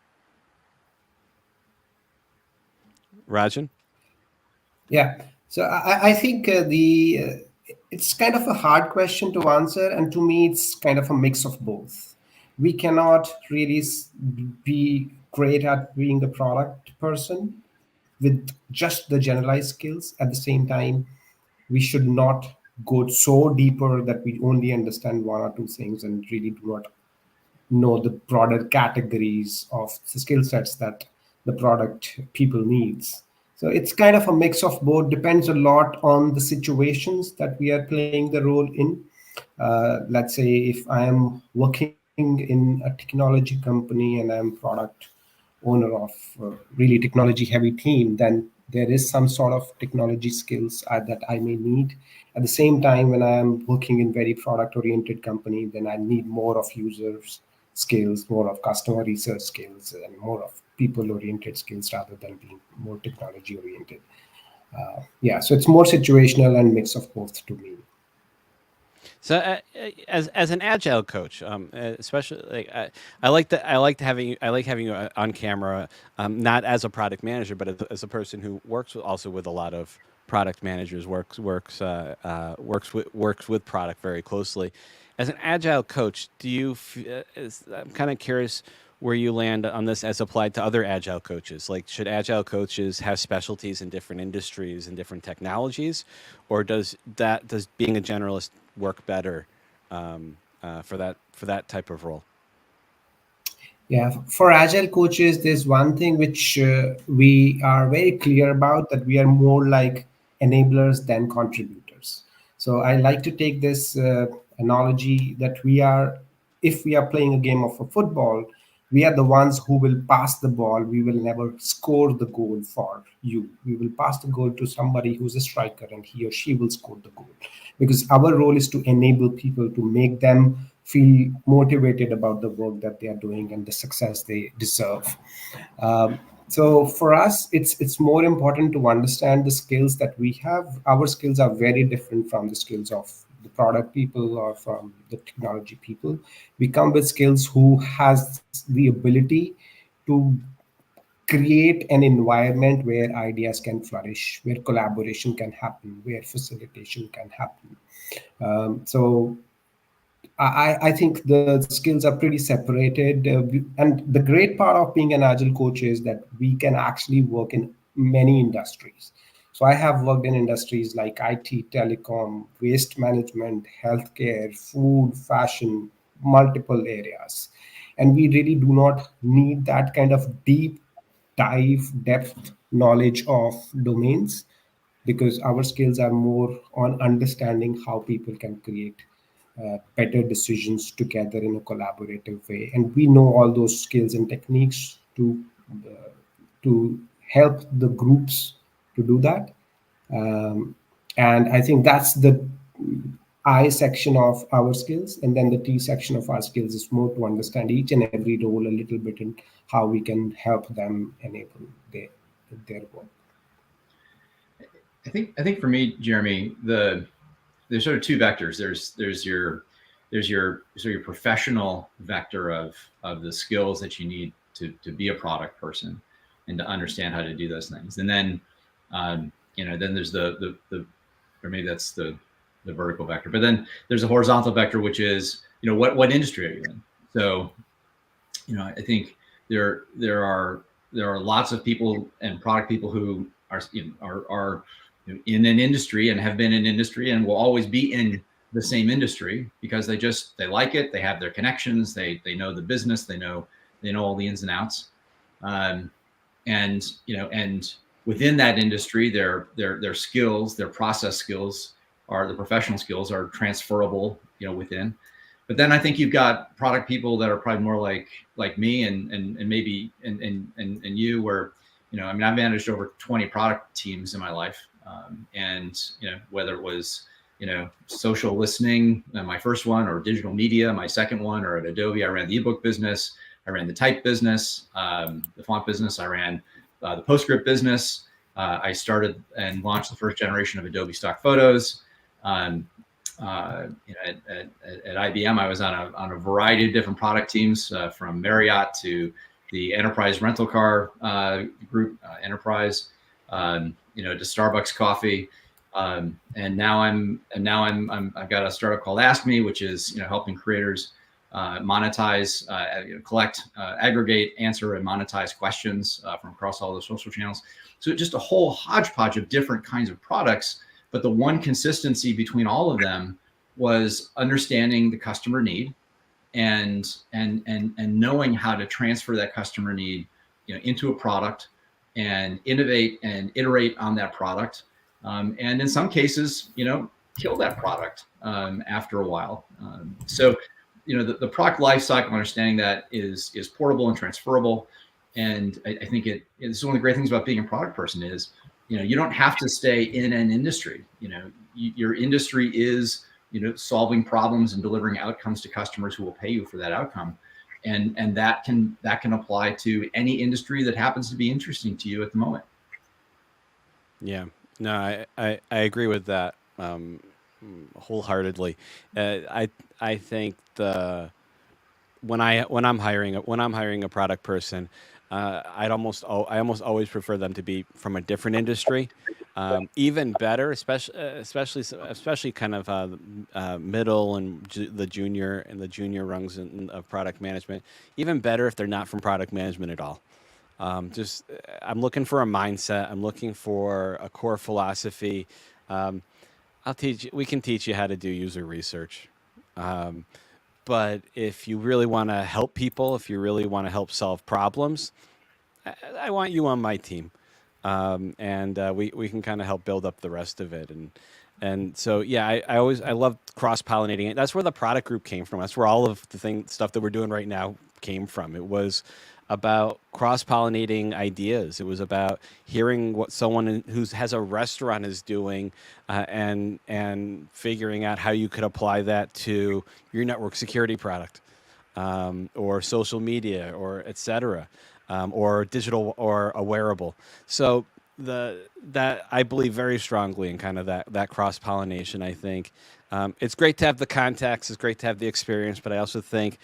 Rajan? Yeah. So I think it's kind of a hard question to answer, and to me, it's kind of a mix of both. We cannot really be great at being a product person with just the generalized skills. At the same time, we should not go so deeper that we only understand one or two things and really do not know the broader categories of the skill sets that the product people needs. So it's kind of a mix of both, depends a lot on the situations that we are playing the role in. Let's say if I am working in a technology company and I'm product owner of a really technology heavy team, then there is some sort of technology skills that I may need. At the same time, when I am working in very product oriented company, then I need more of users skills, more of customer research skills, and more of people oriented skills rather than being more technology oriented. Yeah, so it's more situational and mix of both to me. So, as an agile coach, especially I like having you on camera, not as a product manager, but as a person who works also with a lot of product managers, works with product very closely. As an agile coach, I'm kind of curious where you land on this as applied to other agile coaches. Like, should agile coaches have specialties in different industries and different technologies, or does being a generalist work better for that type of role? Yeah, for agile coaches, there's one thing which we are very clear about, that we are more like enablers than contributors. So I like to take this analogy that if we are playing a game of a football, we are the ones who will pass the ball. We will never score the goal for you. We will pass the goal to somebody who's a striker, and he or she will score the goal. Because our role is to enable people, to make them feel motivated about the work that they are doing and the success they deserve. So for us, it's more important to understand the skills that we have. Our skills are very different from the skills of the product people or from the technology people. We come with skills who has the ability to create an environment where ideas can flourish, where collaboration can happen, where facilitation can happen. So I think the skills are pretty separated. And the great part of being an agile coach is that we can actually work in many industries. So I have worked in industries like IT, telecom, waste management, healthcare, food, fashion, multiple areas. And we really do not need that kind of deep dive, depth knowledge of domains, because our skills are more on understanding how people can create better decisions together in a collaborative way. And we know all those skills and techniques to help the groups to do that. And I think that's the I section of our skills. And then the T section of our skills is more to understand each and every role a little bit and how we can help them enable their work. I think for me, Jeremy, there's sort of two vectors. There's your sort of professional vector of the skills that you need to be a product person and to understand how to do those things. And then then there's the or maybe that's the vertical vector. But then there's a horizontal vector, which is what industry are you in? So I think there are lots of people and product people who are in an industry and have been in industry and will always be in the same industry because they like it. They have their connections. They know the business. They know all the ins and outs. And within that industry, their skills, their process skills are the professional skills are transferable, within. But then I think you've got product people that are probably more like me and maybe and you, where I mean, I've managed over 20 product teams in my life, and whether it was social listening, my first one, or digital media, my second one, or at Adobe, I ran the ebook business, I ran the type business, the font business, I ran the PostScript business. I started and launched the first generation of Adobe stock photos. At IBM, I was on a variety of different product teams, from Marriott to the enterprise rental car group, enterprise, to Starbucks coffee. And now I've got a startup called Ask Me, which is helping creators monetize, collect, aggregate, answer, and monetize questions from across all the social channels. So just a whole hodgepodge of different kinds of products. But the one consistency between all of them was understanding the customer need and knowing how to transfer that customer need into a product and innovate and iterate on that product. And in some cases, kill that product after a while. So, the product life cycle, understanding that is portable and transferable. And I think it's one of the great things about being a product person is, you don't have to stay in an industry. Your industry is, solving problems and delivering outcomes to customers who will pay you for that outcome. And that can apply to any industry that happens to be interesting to you at the moment. Yeah, no, I agree with that wholeheartedly. I think when I'm hiring a product person, I almost always prefer them to be from a different industry. Even better, especially kind of middle and the junior rungs of product management. Even better if they're not from product management at all. I'm looking for a mindset. I'm looking for a core philosophy. We can teach you how to do user research. But if you really want to help people, if you really want to help solve problems, I want you on my team. And we can kind of help build up the rest of it. And so, yeah, I love cross-pollinating it. That's where the product group came from. That's where all of the stuff that we're doing right now came from. It was about cross-pollinating ideas. It was about hearing what someone who has a restaurant is doing, and figuring out how you could apply that to your network security product, or social media, or et cetera, or digital, or a wearable. So that I believe very strongly in kind of that cross-pollination. I think it's great to have the contacts, it's great to have the experience, but I also think,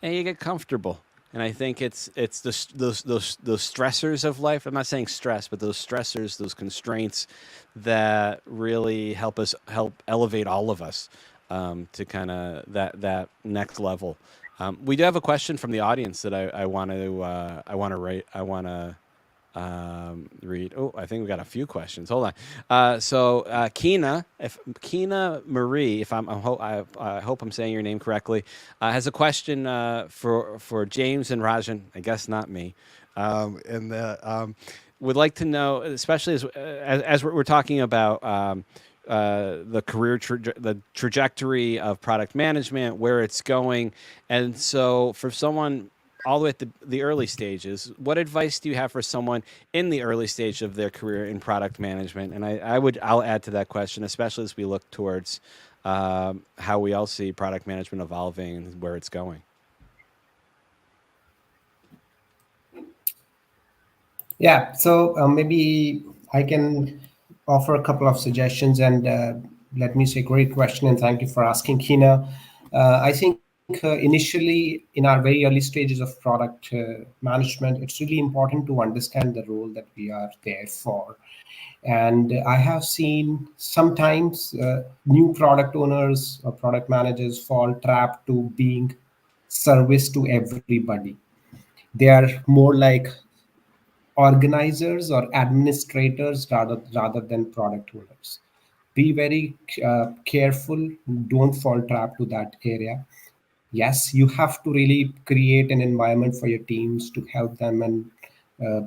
hey, you get comfortable. And I think it's those stressors of life. I'm not saying stress, but those stressors, those constraints that really help elevate all of us to kind of that next level. We do have a question from the audience that I want to read. Oh, I think we got a few questions. Hold on. So Kina Marie, if I hope I'm saying your name correctly, has a question for James and Rajan. I guess not me. Would like to know, especially as we're talking about the career the trajectory of product management, where it's going, and so for someone all the way at the early stages, what advice do you have for someone in the early stage of their career in product management? And I'll add to that question, especially as we look towards how we all see product management evolving and where it's going. Yeah, so maybe I can offer a couple of suggestions, and let me say, great question, and thank you for asking, Kina. I think initially, in our very early stages of product management, it's really important to understand the role that we are there for. And I have seen sometimes new product owners or product managers fall trap to being service to everybody. They are more like organizers or administrators rather than product owners. Be very careful. Don't fall trap to that area. Yes, you have to really create an environment for your teams to help them and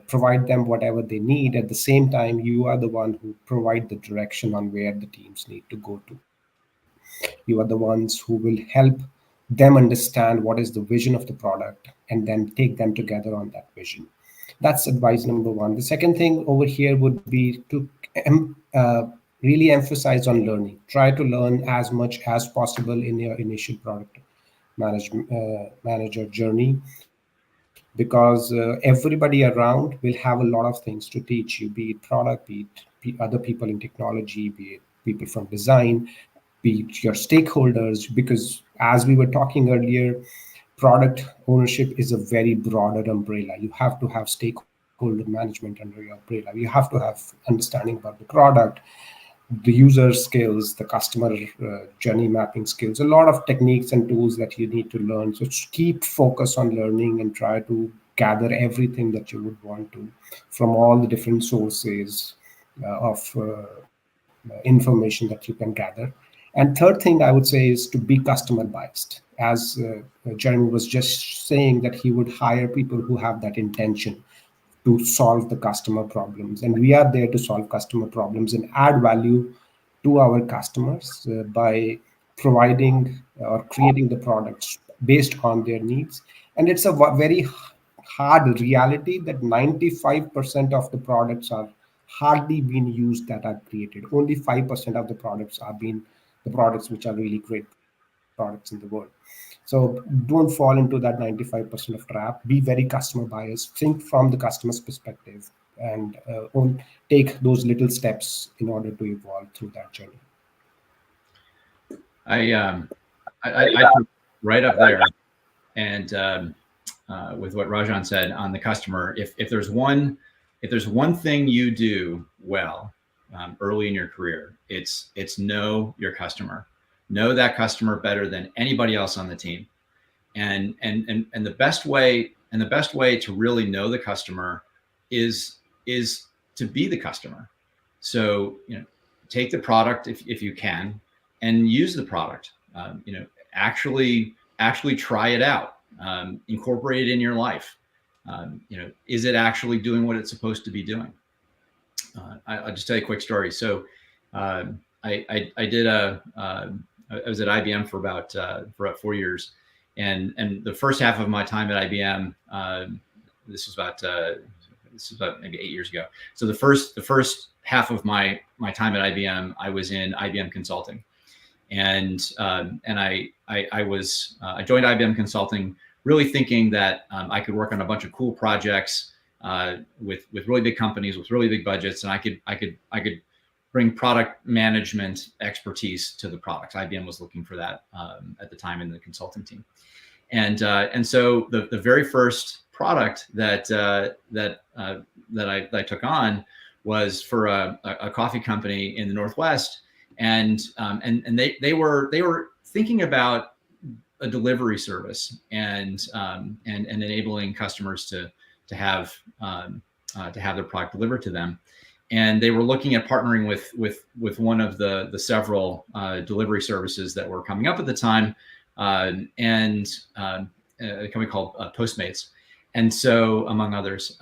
provide them whatever they need. At the same time, you are the one who provide the direction on where the teams need to go to. You are the ones who will help them understand what is the vision of the product and then take them together on that vision. That's advice number one. The second thing over here would be to really emphasize on learning. Try to learn as much as possible in your initial product manager journey, because everybody around will have a lot of things to teach you, be it product, be it other people in technology, be it people from design, be it your stakeholders. Because as we were talking earlier, product ownership is a very broader umbrella. You have to have stakeholder management under your umbrella. You have to have understanding about the product, the user skills, the customer journey mapping skills, a lot of techniques and tools that you need to learn. So keep focus on learning and try to gather everything that you would want to from all the different sources of information that you can gather. And third thing I would say is to be customer biased. As Jeremy was just saying, that he would hire people who have that intention to solve the customer problems. And we are there to solve customer problems and add value to our customers by providing or creating the products based on their needs. And it's a very hard reality that 95% of the products are hardly being used that are created. Only 5% of the products are being the products which are really great products in the world. So don't fall into that 95% of trap. Be very customer biased. Think from the customer's perspective, and take those little steps in order to evolve through that journey. I put right up there, and with what Rajan said on the customer, if there's one thing you do well early in your career, it's know your customer, know that customer better than anybody else on the team, and the best way to really know the customer is to be the customer. So take the product if you can, and use the product. Actually try it out. Incorporate it in your life. Is it actually doing what it's supposed to be doing? I'll just tell you a quick story. So I was at IBM for about 4 years, and the first half of my time at IBM, this was about maybe 8 years ago. So the first half of my time at IBM, I was in IBM consulting, and I joined IBM consulting really thinking that I could work on a bunch of cool projects with really big companies with really big budgets, and I could bring product management expertise to the products. IBM was looking for that at the time in the consulting team, and so the very first product that I took on was for a coffee company in the Northwest, and they were thinking about a delivery service and enabling customers to have their product delivered to them. And they were looking at partnering with one of the several delivery services that were coming up at the time, and a company called Postmates. And so, among others,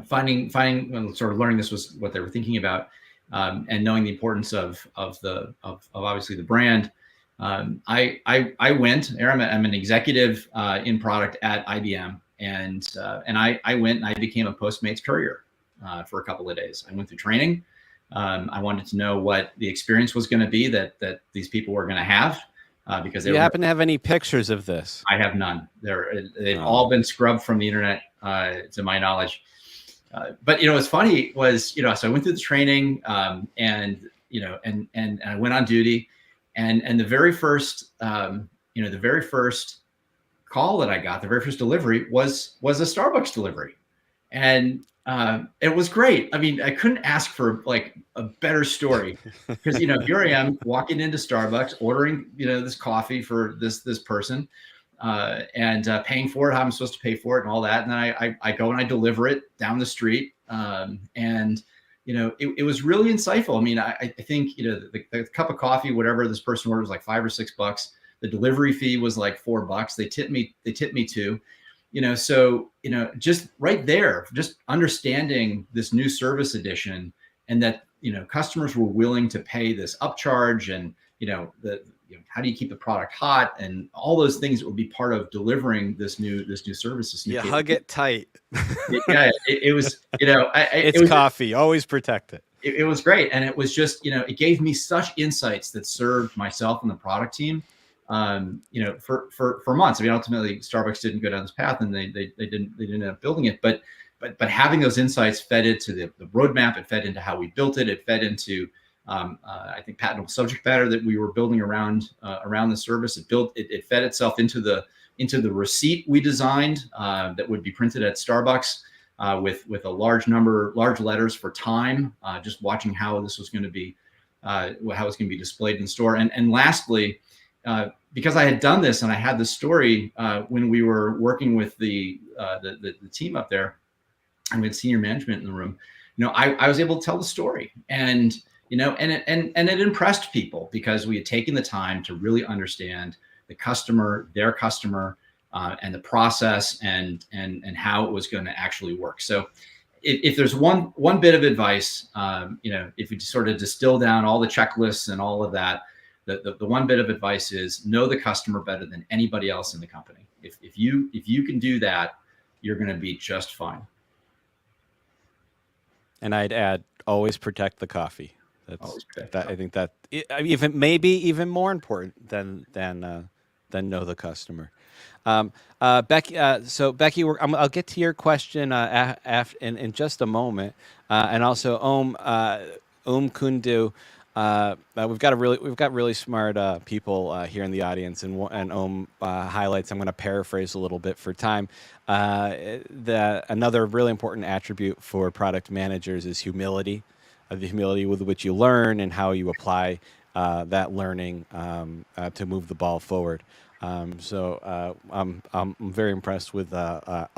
finding sort of learning this was what they were thinking about, and knowing the importance of obviously the brand. I went. I'm an executive in product at IBM, and I went and I became a Postmates courier for a couple of days. I went through training. I wanted to know what the experience was going to be that these people were going to have, because you happen to have any pictures of this? I have none. They've all been scrubbed from the internet, to my knowledge. But what's funny was so I went through the training, and I went on duty, and the very first call that I got, the very first delivery was a Starbucks delivery, and it was great. I mean, I couldn't ask for like a better story, because here I am walking into Starbucks, ordering this coffee for this person, and paying for it how I'm supposed to pay for it and all that, and then I go and I deliver it down the street, and it was really insightful. I mean, I think the cup of coffee, whatever this person ordered, was like $5 or $6. The delivery fee was like $4. They tipped me too. So just right there, just understanding this new service addition, and that customers were willing to pay this upcharge, and how do you keep the product hot, and all those things that would be part of delivering this new service. You hug it tight. It was, it's it was, coffee. Always protect it. It was great, and it was just, it gave me such insights that served myself and the product team, for months. I mean, ultimately, Starbucks didn't go down this path, and they didn't end up building it, but having those insights fed into the roadmap. It fed into how we built it. It fed into I think patentable subject matter that we were building around the service. It fed itself into the receipt we designed that would be printed at Starbucks with a large letters for time, just watching how this was going to be displayed in store. And lastly, because I had done this and I had the story when we were working with the team up there, and we had senior management in the room, I was able to tell the story, and it impressed people because we had taken the time to really understand the customer, their customer, and the process, and how it was going to actually work. So if there's one bit of advice, if we just sort of distill down all the checklists and all of that, the one bit of advice is know the customer better than anybody else in the company. If you can do that, you're going to be just fine. And I'd add, always protect the coffee. I think that maybe even more important than know the customer. Becky, I'll get to your question in just a moment, and also Kundu. We've got really smart people here in the audience, and highlights. I'm going to paraphrase a little bit for time. Another really important attribute for product managers is humility. The humility with which you learn and how you apply that learning to move the ball forward. So I'm very impressed with the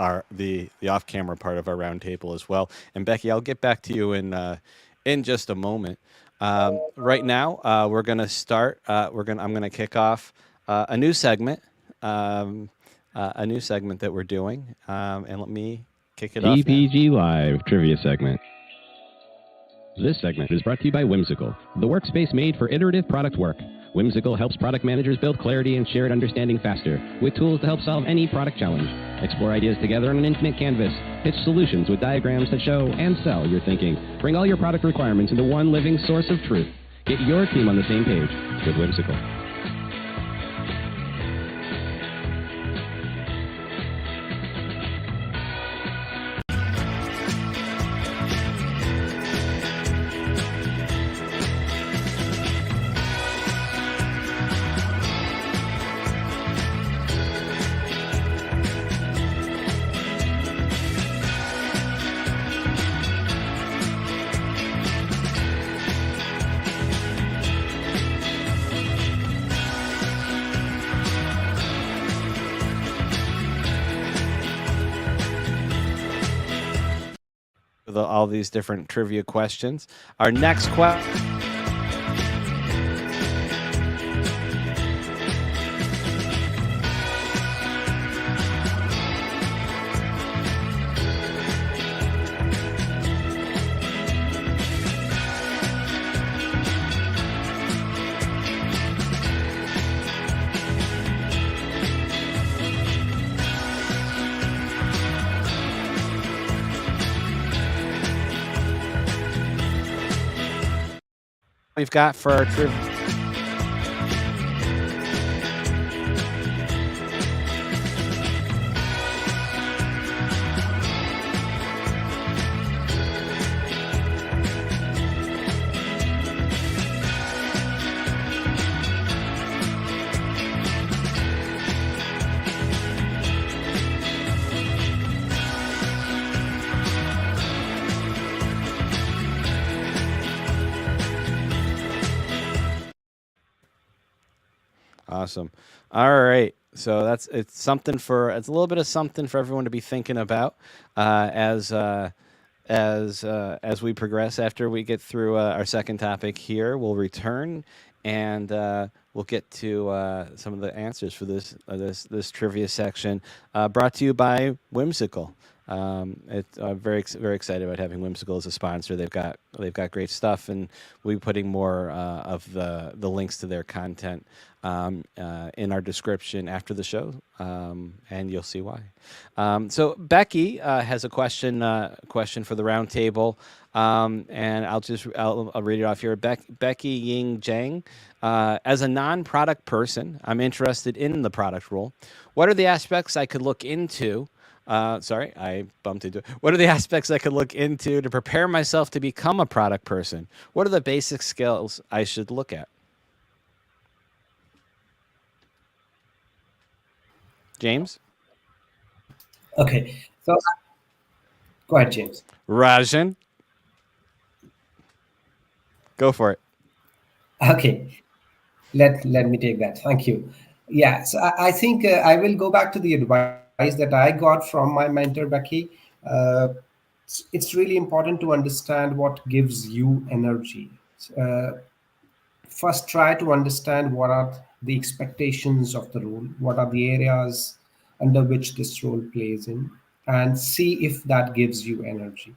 off-camera part of our roundtable as well. And Becky, I'll get back to you in just a moment. Right now, we're going to start. I'm going to kick off a new segment. A new segment that we're doing. And let me kick it off. TPG Live Trivia Segment. This segment is brought to you by Whimsical, the workspace made for iterative product work. Whimsical helps product managers build clarity and shared understanding faster, with tools to help solve any product challenge. Explore ideas together on an infinite canvas. Pitch solutions with diagrams that show and sell your thinking. Bring all your product requirements into one living source of truth. Get your team on the same page with Whimsical. All these different trivia questions. Our next question. We've got for our trivia. Awesome. All right. So it's a little bit of something for everyone to be thinking about as we progress. After we get through our second topic here, we'll return and we'll get to some of the answers for this trivia section brought to you by Whimsical. It's very excited about having Whimsical as a sponsor. They've got great stuff, and we'll be putting more of the links to their content in our description after the show, and you'll see why. So Becky has a question for the roundtable, and I'll read it off here. Becky Ying Zhang, as a non-product person, I'm interested in the product role. What are the aspects I could look into? Sorry, I bumped into it. What are the aspects I could look into to prepare myself to become a product person? What are the basic skills I should look at? James? Okay, so go ahead, James. Rajan? Go for it. Okay, let me take that. Thank you. Yeah, so I think I will go back to the advice that I got from my mentor, Becky. Uh, it's really important to understand what gives you energy. Uh, First, try to understand what are the expectations of the role, what are the areas under which this role plays in, and see if that gives you energy.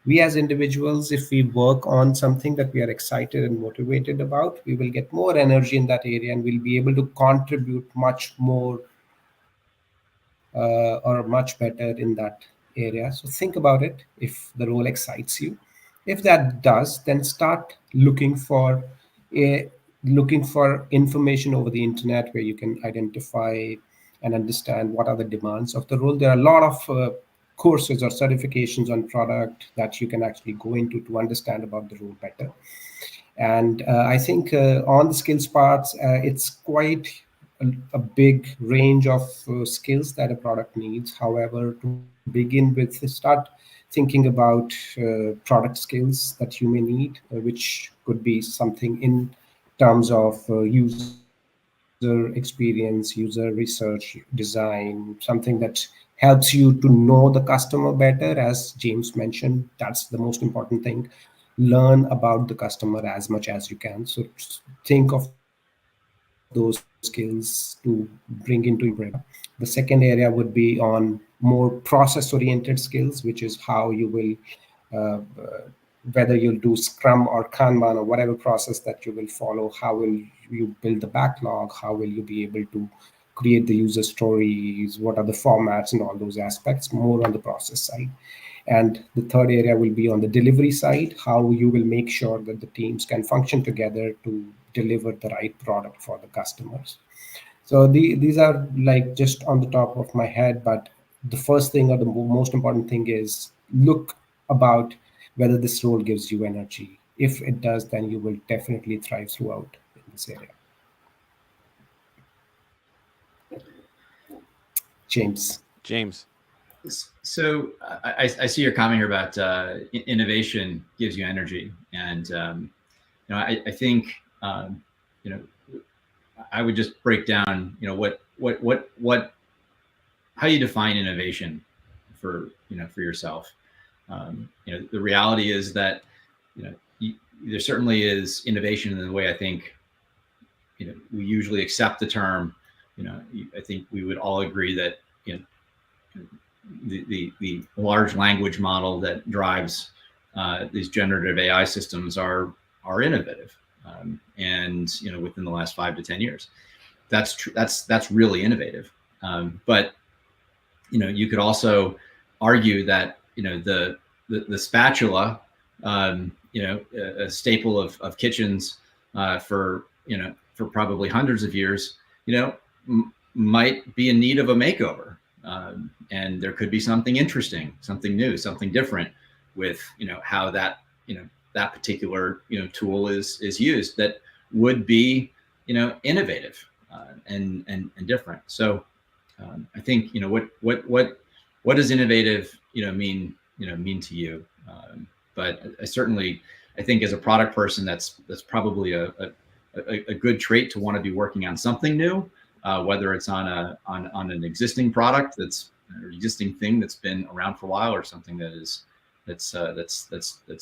We as individuals, if we work on something that we are excited and motivated about, we will get more energy in that area and we'll be able to contribute much more or much better in that area. So think about it if the role excites you. If that does, then start a, looking for information over the internet where you can identify and understand what are the demands of the role. There are a lot of courses or certifications on product that you can actually go into to understand about the role better. And I think on the skills parts, it's quite a big range of skills that a product needs. However, to begin with, start thinking about product skills that you may need, which could be something in terms of user experience, user research, design, something that helps you to know the customer better. As James mentioned, that's the most important thing. Learn about the customer as much as you can. So think of those skills to bring into your program. The second area would be on more process oriented skills, which is how you will uh, whether you'll do Scrum or Kanban or whatever process that you will follow, how will you build the backlog, how will you be able to create the user stories, what are the formats and all those aspects, more on the process side. And the third area will be on the delivery side, how you will make sure that the teams can function together to deliver the right product for the customers. So these are like just on the top of my head, but the first thing or the most important thing is look about whether this role gives you energy. If it does, then you will definitely thrive throughout in this area. James. James. So I see your comment here about innovation gives you energy, and I think I would just break down how you define innovation for yourself. The reality is that there certainly is innovation in the way I think we usually accept the term. I think we would all agree that the large language model that drives these generative AI systems are innovative, and within the last 5 to 10 years, that's true. That's really innovative. But you could also argue that the spatula, a staple of kitchens for probably hundreds of years, might be in need of a makeover. And there could be something interesting, something new, something different with how that that particular tool is used that would be innovative and different. So I think what does innovative mean to you? But I think as a product person, that's probably a good trait to want to be working on something new. Whether it's on an existing product that's an existing thing that's been around for a while, or something that's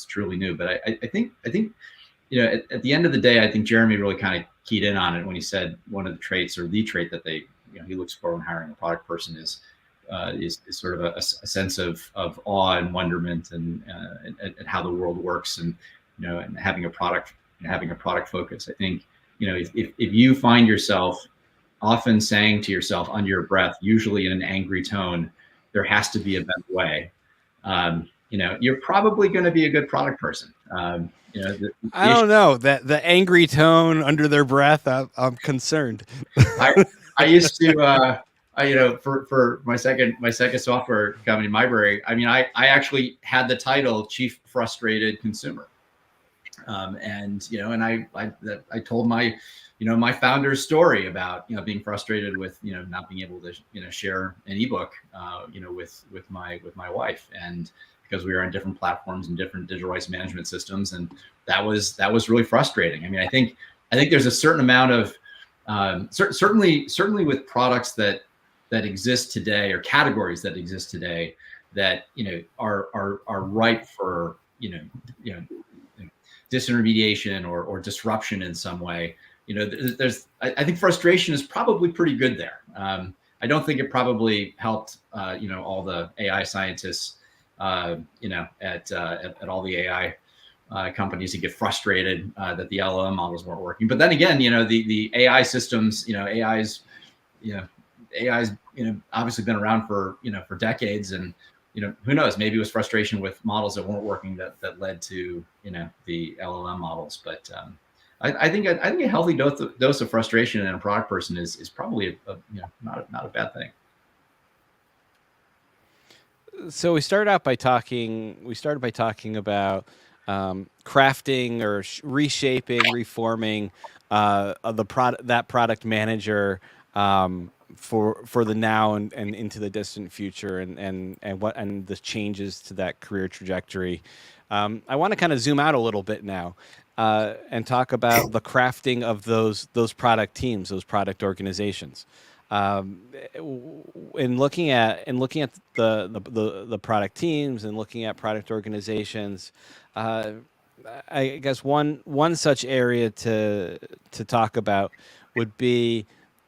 truly new. But I think at the end of the day, I think Jeremy really kind of keyed in on it when he said one of the traits, or the trait that he looks for when hiring a product person, is is sort of a sense of awe and wonderment and how the world works, and and having a product focus. I think if you find yourself often saying to yourself under your breath, usually in an angry tone, there has to be a better way. You're probably going to be a good product person. I don't know that the angry tone under their breath. I'm concerned. I used to, for my second software company, Myberry. I mean, I actually had the title Chief Frustrated Consumer, and I told my my founder's story about being frustrated with not being able to share an ebook with my wife, and because we were on different platforms and different digital rights management systems, and that was really frustrating. I mean, I think there's a certain amount of certainly with products that exist today, or categories that exist today, that are ripe for disintermediation or disruption in some way. I think frustration is probably pretty good there. I don't think it probably helped all the AI scientists at all the AI companies to get frustrated that the LLM models weren't working. But then again, the AI systems, AI's obviously been around for for decades, and who knows, maybe it was frustration with models that weren't working that led to the LLM models. But I think a healthy dose of frustration in a product person is probably not a bad thing. So we started by talking about crafting or reshaping, reforming that product manager for the now and into the distant future, and the changes to that career trajectory. I want to kind of zoom out a little bit now and talk about the crafting of those product teams, those product organizations. In looking at the product teams and looking at product organizations, I guess one such area to talk about would be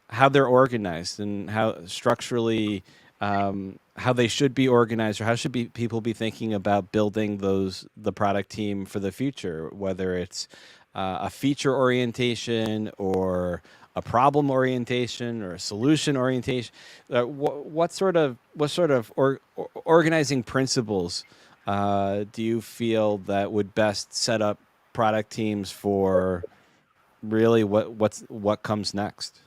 how they're organized and how structurally how they should be organized, or how should people be thinking about building the product team for the future, whether it's a feature orientation or a problem orientation or a solution orientation. What sort of organizing principles do you feel that would best set up product teams for really what comes next?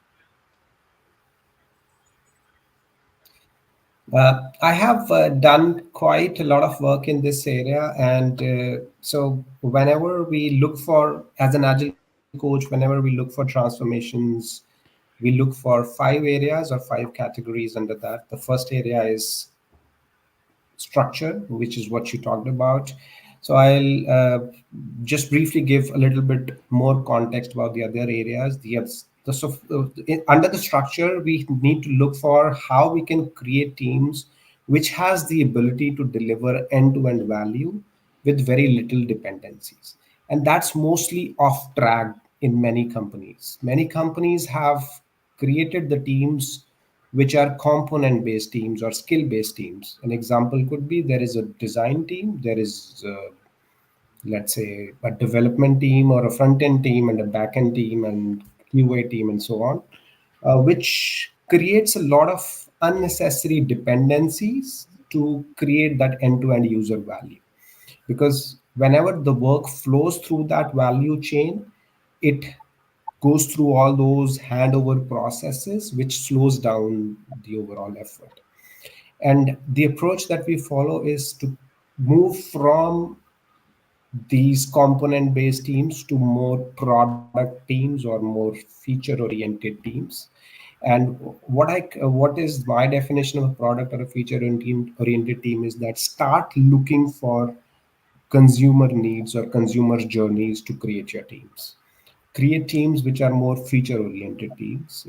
I have done quite a lot of work in this area, and so whenever we look for, as an agile coach, whenever we look for transformations, we look for 5 areas or 5 categories under that. The first area is structure, which is what you talked about. So I'll just briefly give a little bit more context about the other areas. Under the structure, we need to look for how we can create teams which has the ability to deliver end-to-end value with very little dependencies. And that's mostly off track in many companies. Many companies have created the teams which are component based teams or skill based teams. An example could be there is a design team, there is let's say a development team or a front end team and a back end team and QA team and so on, which creates a lot of unnecessary dependencies to create that end to end user value. Because whenever the work flows through that value chain, it goes through all those handover processes, which slows down the overall effort. And the approach that we follow is to move from these component based teams to more product teams or more feature oriented teams. And what is my definition of a product or a feature oriented team is that start looking for consumer needs or consumer journeys to create your teams. Create teams which are more feature oriented teams.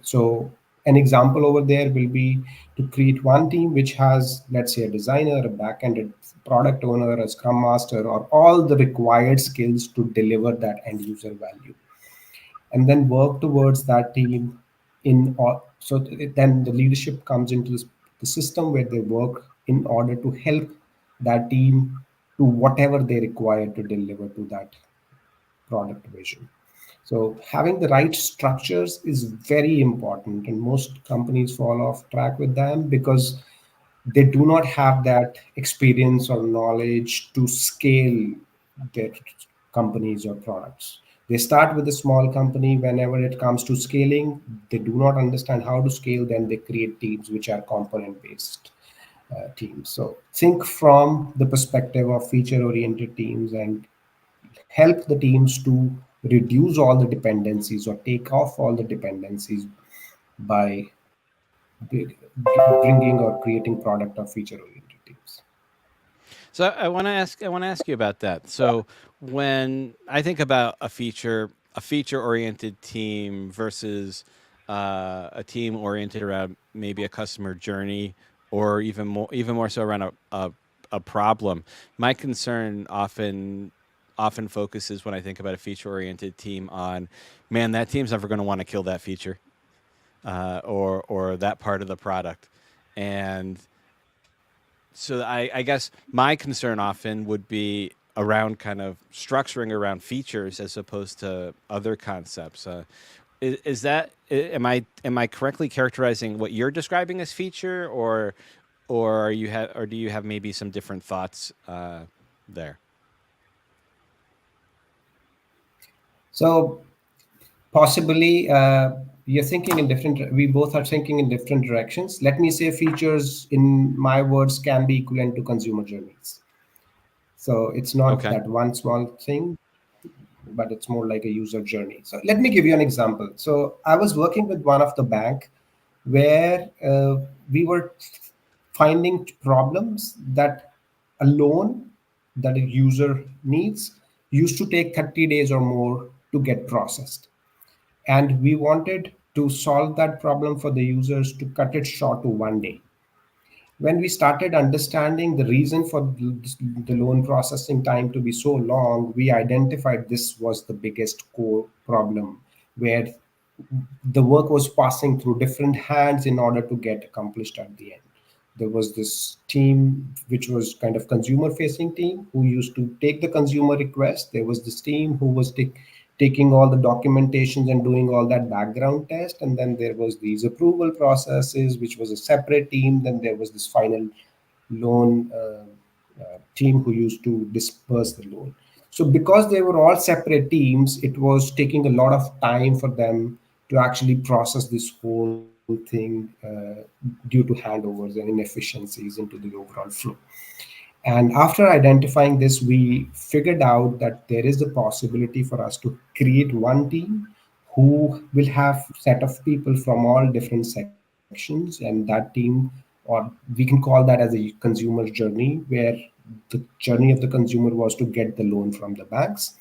So an example over there will be to create one team which has, let's say, a designer, a backend, a product owner, a scrum master, or all the required skills to deliver that end user value. And then work towards that team So then the leadership comes into the system where they work in order to help that team to whatever they require to deliver to that product vision. So having the right structures is very important, and most companies fall off track with them because they do not have that experience or knowledge to scale their companies or products. They start with a small company. Whenever it comes to scaling, they do not understand how to scale. Then they create teams which are component based teams. So think from the perspective of feature oriented teams and help the teams to reduce all the dependencies or take off all the dependencies by bringing or creating product or feature oriented teams. So I want to ask you about that. So when I think about a feature oriented team versus a team oriented around maybe a customer journey, or even more so around a problem, my concern often focuses when I think about a feature oriented team on, man, that team's never going to want to kill that feature or that part of the product, and so I guess my concern often would be around kind of structuring around features as opposed to other concepts. Is that am I correctly characterizing what you're describing as feature, or or do you have maybe some different thoughts there? So possibly you're thinking in different, we both are thinking in different directions. Let me say features in my words can be equivalent to consumer journeys. So it's not Okay. that one small thing, but it's more like a user journey. So let me give you an example. So I was working with one of the bank where we were finding problems that a loan that a user needs used to take 30 days or more to get processed. And we wanted to solve that problem for the users to cut it short to 1 day. When we started understanding the reason for the loan processing time to be so long, we identified this was the biggest core problem where the work was passing through different hands in order to get accomplished at the end. There was this team which was kind of consumer facing team who used to take the consumer request. There was this team who was taking all the documentations and doing all that background test, and then there was these approval processes which was a separate team. Then there was this final loan team who used to disperse the loan. So because they were all separate teams, it was taking a lot of time for them to actually process this whole thing due to handovers and inefficiencies into the overall flow. And after identifying this, we figured out that there is a possibility for us to create one team who will have set of people from all different sections, and that team, or we can call that as a consumer journey, where the journey of the consumer was to get the loan from the banks.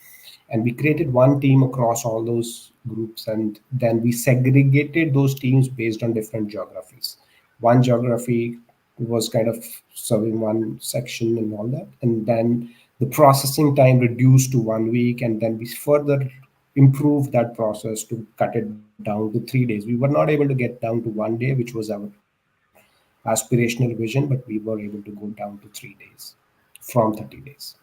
And we created one team across all those groups, and then we segregated those teams based on different geographies. One geography was kind of serving one section and all that, and then the processing time reduced to 1 week, and then we further improved that process to cut it down to 3 days. We were not able to get down to 1 day, which was our aspirational vision, but we were able to go down to 3 days from 30 days.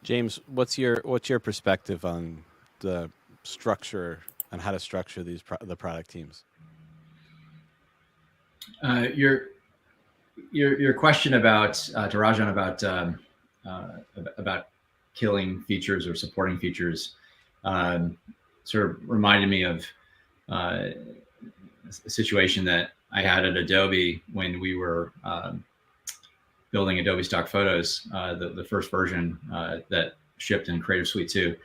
James, what's your perspective on the structure, on how to structure the product teams? Your question about to Rajan about killing features or supporting features sort of reminded me of a situation that I had at Adobe when we were building Adobe stock photos, the first version that shipped in Creative Suite 2.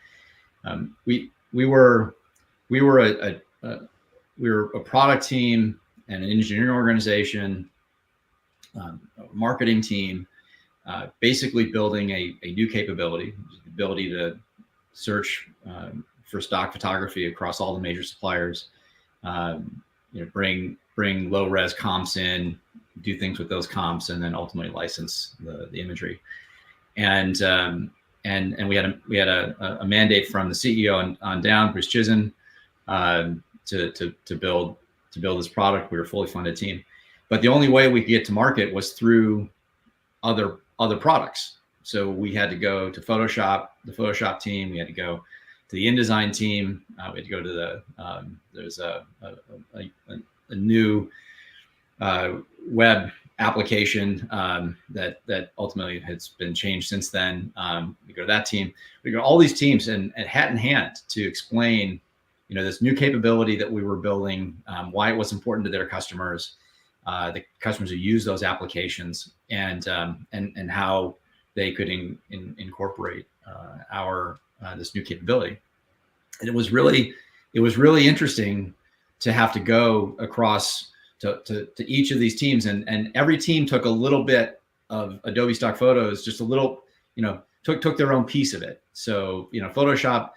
We were a product team and an engineering organization, a marketing team, basically building a new capability, the ability to search for stock photography across all the major suppliers, bring low res comps in, do things with those comps, and then ultimately license the imagery. And we had a mandate from the CEO on down, Bruce Chizen, to build this product. We were a fully funded team, but the only way we could get to market was through other products. So we had to go to Photoshop, the Photoshop team. We had to go to the InDesign team. We had to go to the there's a new web application that ultimately has been changed since then. We go to that team. We go to all these teams and hat in hand to explain, this new capability that we were building, why it was important to their customers, the customers who use those applications, and how they could incorporate our this new capability. And it was really interesting to have to go across to each of these teams, and every team took a little bit of Adobe stock photos, just a little, took their own piece of it. So, Photoshop,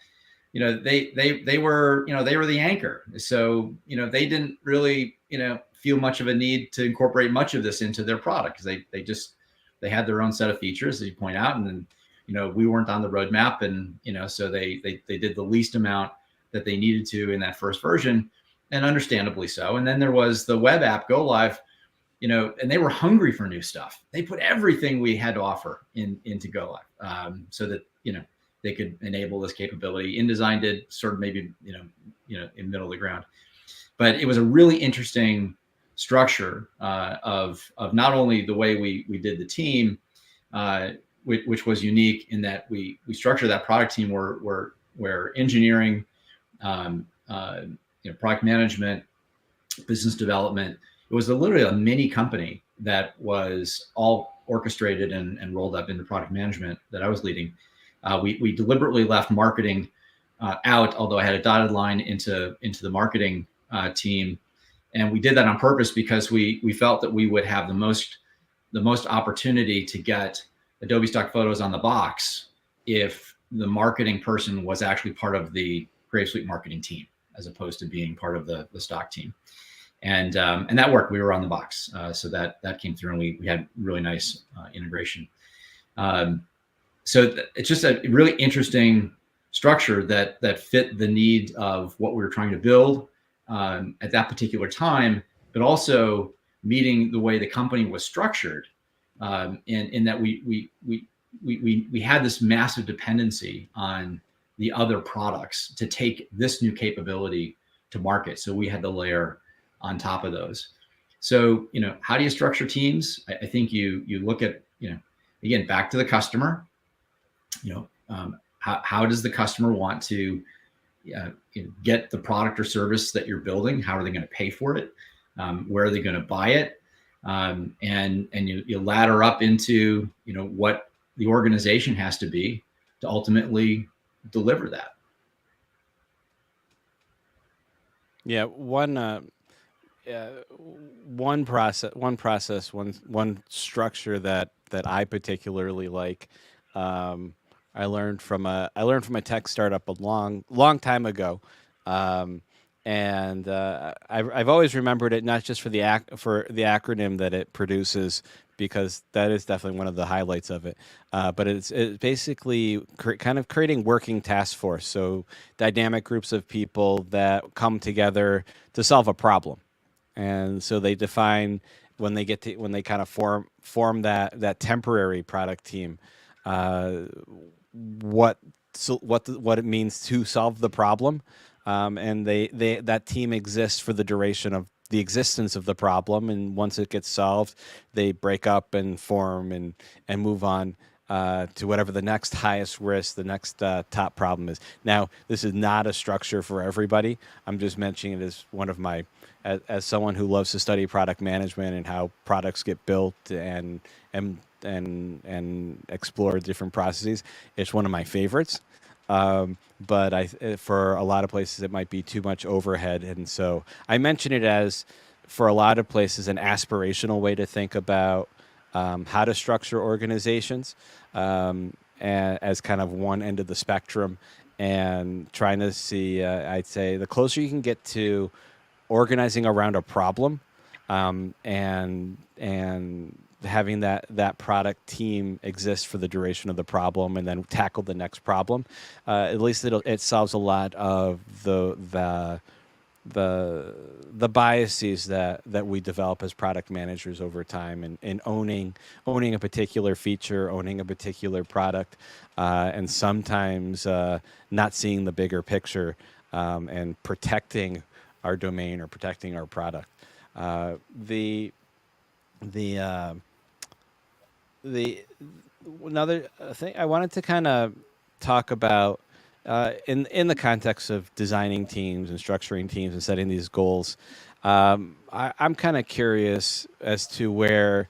they were the anchor. So, they didn't really, feel much of a need to incorporate much of this into their product, because they had their own set of features, as you point out. And then, we weren't on the roadmap, and, so they did the least amount that they needed to in that first version, and understandably so. And then there was the web app go live, and they were hungry for new stuff. They put everything we had to offer into go live, so that, they could enable this capability. InDesign did sort of maybe, in middle of the ground, but it was a really interesting structure of not only the way we did the team, which was unique in that we structured that product team where engineering, product management, business development, it was literally a mini company that was all orchestrated and rolled up into product management that I was leading. We deliberately left marketing out, although I had a dotted line into the marketing team. And we did that on purpose because we felt that we would have the most opportunity to get Adobe stock photos on the box if the marketing person was actually part of the Creative Suite marketing team, as opposed to being part of the stock team. And that worked. We were on the box. So that came through, and we had really nice integration. So it's just a really interesting structure that fit the need of what we were trying to build at that particular time, but also meeting the way the company was structured, in that we had this massive dependency on the other products to take this new capability to market. So we had to layer on top of those. So, how do you structure teams? I think you look at, again, back to the customer, how does the customer want to get the product or service that you're building? How are they going to pay for it? Where are they going to buy it? And you ladder up into, what the organization has to be to ultimately deliver that. Yeah, one structure that I particularly like. I learned from a tech startup a long time ago, and I've always remembered it, not just for the acronym that it produces, because that is definitely one of the highlights of it. But it's basically kind of creating working task force, so dynamic groups of people that come together to solve a problem, and so they define when they kind of form that temporary product team, what it means to solve the problem, and that team exists for the duration of the existence of the problem, and once it gets solved, they break up and form and move on to whatever the next highest risk, the next top problem is. Now, this is not a structure for everybody. I'm just mentioning it as one of my, as someone who loves to study product management and how products get built and explore different processes. It's one of my favorites. But for a lot of places, it might be too much overhead. And so I mention it as, for a lot of places, an aspirational way to think about how to structure organizations, as kind of one end of the spectrum, and trying to see, I'd say, the closer you can get to organizing around a problem, and having that product team exist for the duration of the problem and then tackle the next problem. At least it solves a lot of the biases that we develop as product managers over time, and owning a particular feature, owning a particular product, and sometimes not seeing the bigger picture, and protecting our domain or protecting our product. The another thing I wanted to kind of talk about, in the context of designing teams and structuring teams and setting these goals, I'm kind of curious as to where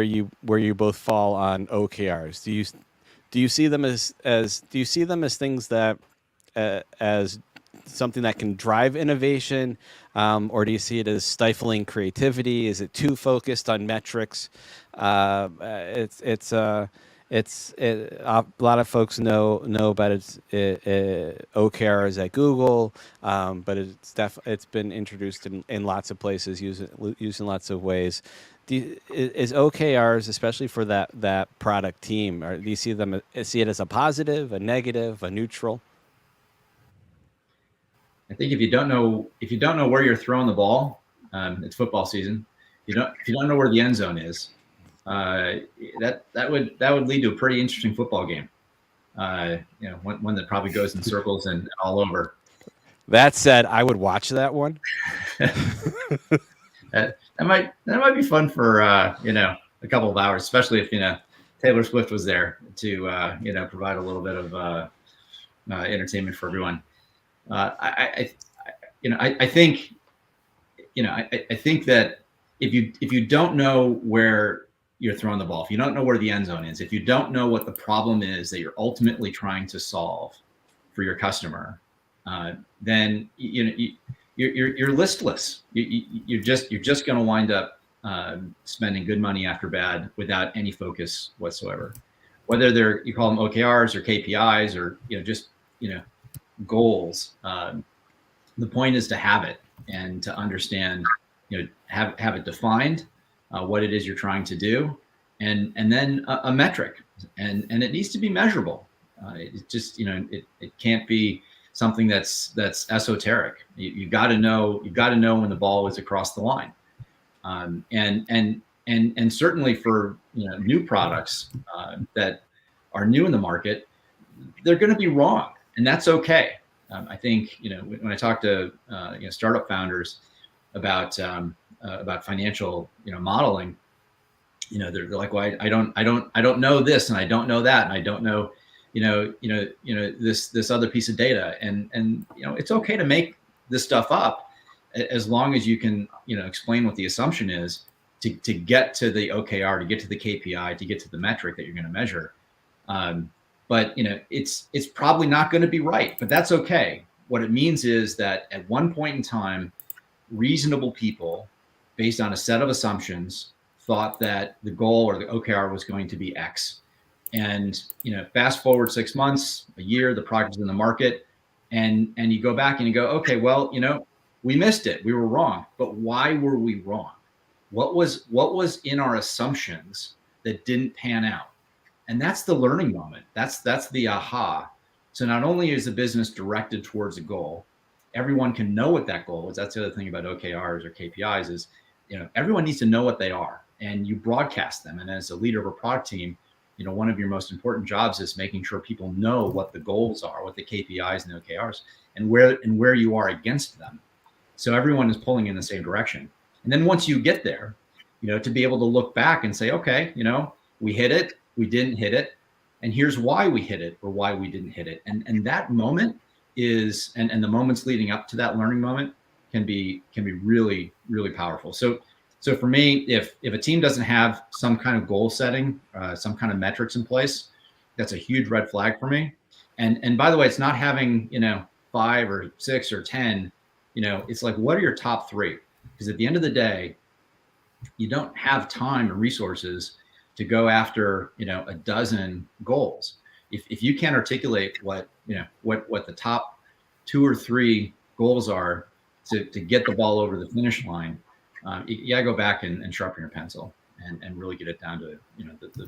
you both fall on OKRs. Do you see them as things that as something that can drive innovation, or do you see it as stifling creativity? Is it too focused on metrics? A lot of folks know about OKRs at Google, but it's been introduced in lots of places, used in lots of ways. Is OKRs, especially for that product team, or do you see it as a positive, a negative, a neutral? I think if you don't know where you're throwing the ball, it's football season. If you don't know where the end zone is, that would lead to a pretty interesting football game. One that probably goes in circles and all over. That said, I would watch that one. that might be fun for a couple of hours, especially if Taylor Swift was there to provide a little bit of entertainment for everyone. I think that if you don't know where you're throwing the ball, if you don't know where the end zone is, if you don't know what the problem is that you're ultimately trying to solve for your customer, then you're listless. You're just going to wind up spending good money after bad without any focus whatsoever. Whether you call them OKRs or KPIs or just goals. The point is to have it and to understand, have it defined, what it is you're trying to do, and then a metric, and it needs to be measurable. It just it can't be something that's esoteric. You got to know when the ball is across the line, and certainly for new products that are new in the market, they're going to be wrong. And that's okay. I think when I talk to startup founders about financial modeling, they're like, well, I don't know this, and I don't know that, and I don't know this other piece of data, and it's okay to make this stuff up as long as you can explain what the assumption is to get to the OKR, to get to the KPI, to get to the metric that you're going to measure. But it's probably not going to be right, but that's okay. What it means is that at one point in time, reasonable people, based on a set of assumptions, thought that the goal or the OKR was going to be X. And fast forward 6 months, a year, the product is in the market, and you go back and you go, okay, well, we missed it, we were wrong. But why were we wrong? What was in our assumptions that didn't pan out? And that's the learning moment. That's the aha. So not only is the business directed towards a goal, everyone can know what that goal is. That's the other thing about OKRs or KPIs is, everyone needs to know what they are, and you broadcast them. And as a leader of a product team, one of your most important jobs is making sure people know what the goals are, what the KPIs and the OKRs, and where you are against them. So everyone is pulling in the same direction. And then once you get there, to be able to look back and say, okay, we hit it, we didn't hit it, and here's why we hit it or why we didn't hit it. And that moment is, and the moments leading up to that learning moment can be really, really powerful. So for me, if a team doesn't have some kind of goal setting, some kind of metrics in place, that's a huge red flag for me. And by the way, it's not having 5 or 6 or 10. It's like, what are your top 3? Because at the end of the day, you don't have time and resources to go after a dozen goals. If you can't articulate what the top 2 or 3 goals are to get the ball over the finish line, you gotta go back and sharpen your pencil and really get it down to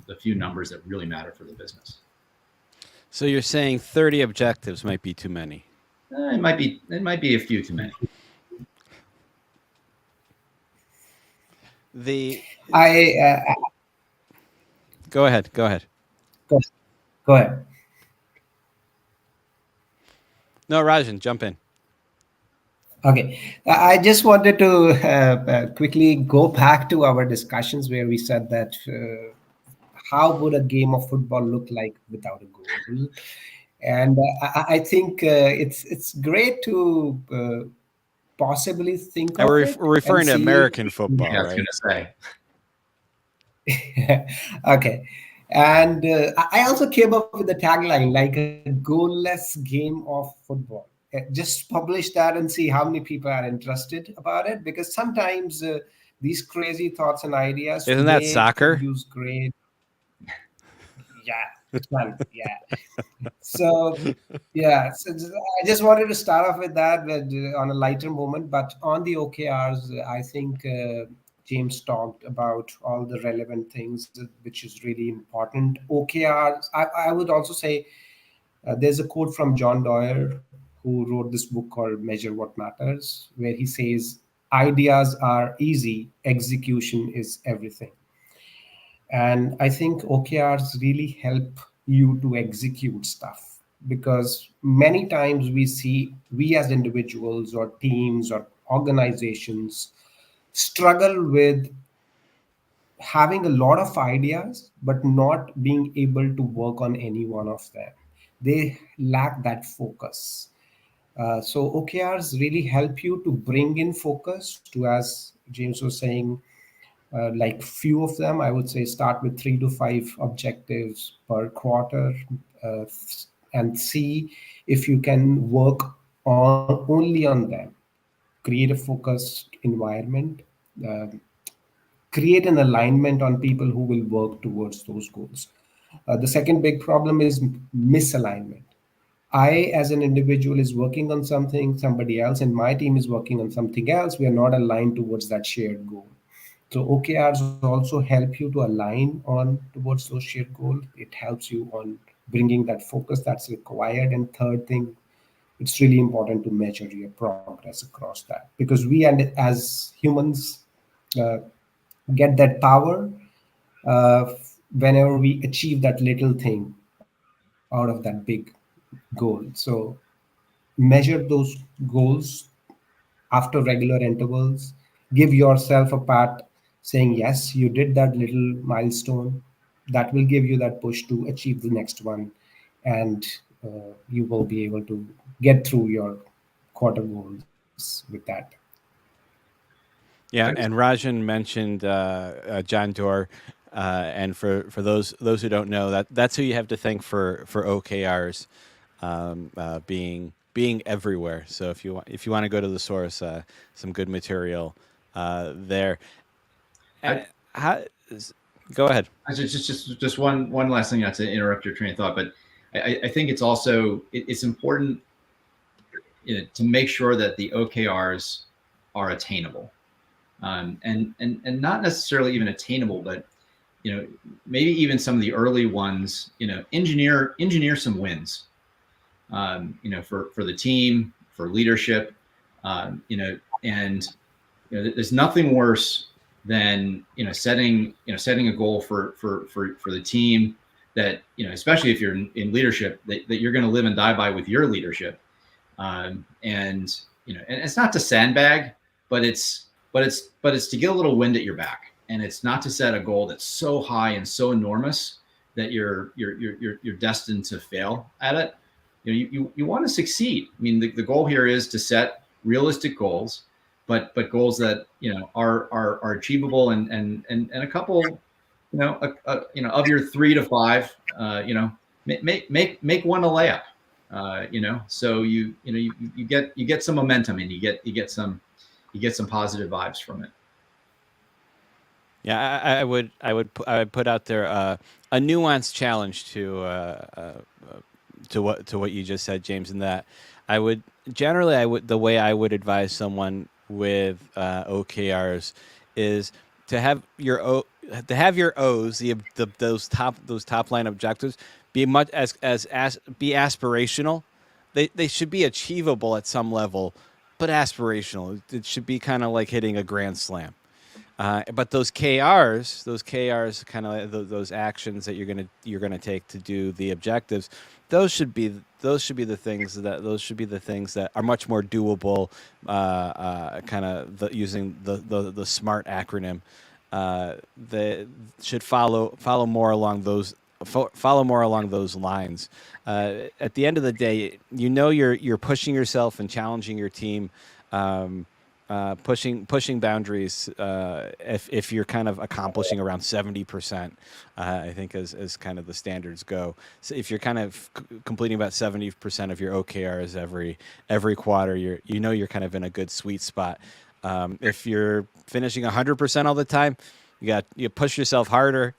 the few numbers that really matter for the business. So you're saying 30 objectives might be too many? It might be a few too many. I Go ahead. go, go ahead. No, Rajan, jump in. Okay, I just wanted to quickly go back to our discussions where we said that how would a game of football look like without a goal? And I think it's great to possibly think And of we're it and referring to see. American football, Yeah, I was right? going to say. Okay. And I also came up with the tagline like a goalless game of football. Just publish that and see how many people are interested about it. Because sometimes these crazy thoughts and ideas Isn't that may soccer? produce great. Yeah, it's fun. Yeah. So yeah, I just wanted to start off with that on a lighter moment, but on the OKRs, I think James talked about all the relevant things, which is really important. OKRs, I would also say there's a quote from John Doyer, who wrote this book called Measure What Matters, where he says, "Ideas are easy, execution is everything." And I think OKRs really help you to execute stuff, because many times we as individuals or teams or organizations struggle with having a lot of ideas but not being able to work on any one of them. They lack that focus. So OKRs really help you to bring in focus to, as James was saying, like few of them. I would say start with 3 to 5 objectives per quarter, uh, and see if you can work on only on them. Create a focused environment, uh, create an alignment on people who will work towards those goals. The second big problem is misalignment. I, as an individual, is working on something, somebody else in my team is working on something else. We are not aligned towards that shared goal. So OKRs also help you to align on towards those shared goals. It helps you on bringing that focus that's required. And third thing, it's really important to measure your progress across that, because we and as humans uh, get that power whenever we achieve that little thing out of that big goal. So measure those goals after regular intervals. Give yourself a pat saying, yes, you did that little milestone. That will give you that push to achieve the next one. And you will be able to get through your quarter goals with that. Yeah, and Rajan mentioned John Doerr, and for those who don't know, that's who you have to thank for OKRs being everywhere. So if you want to go to the source, some good material there. How, go ahead. Just one last thing, not to interrupt your train of thought, but I think it's also it's important to make sure that the OKRs are attainable, and not necessarily even attainable, but maybe even some of the early ones, engineer some wins, for the team, for leadership, and there's nothing worse than setting a goal for the team that especially if you're in leadership, that you're going to live and die by with your leadership, and it's not to sandbag, but it's to get a little wind at your back, and it's not to set a goal that's so high and so enormous that you're destined to fail at it. You want to succeed. I mean, the goal here is to set realistic goals, but goals that are achievable, and a couple of your 3 to 5, make one a layup, so you get some momentum, and you get some positive vibes from it. Yeah, I would put out there a nuanced challenge to what you just said, James, in that I would the way I would advise someone with OKRs is to have your O's, those top line objectives be much as be aspirational. They should be achievable at some level, but aspirational. It should be kind of like hitting a grand slam. But those KRs, kind of those actions that you're gonna take to do the objectives, those should be the things that are much more doable. Kind of using the SMART acronym, that should follow more along those lines. At the end of the day, you're pushing yourself and challenging your team. Pushing boundaries, if you're kind of accomplishing around 70%, I think as kind of the standards go. So if you're kind of completing about 70% of your OKRs every quarter, you're kind of in a good sweet spot. If you're finishing 100% all the time, you push yourself harder,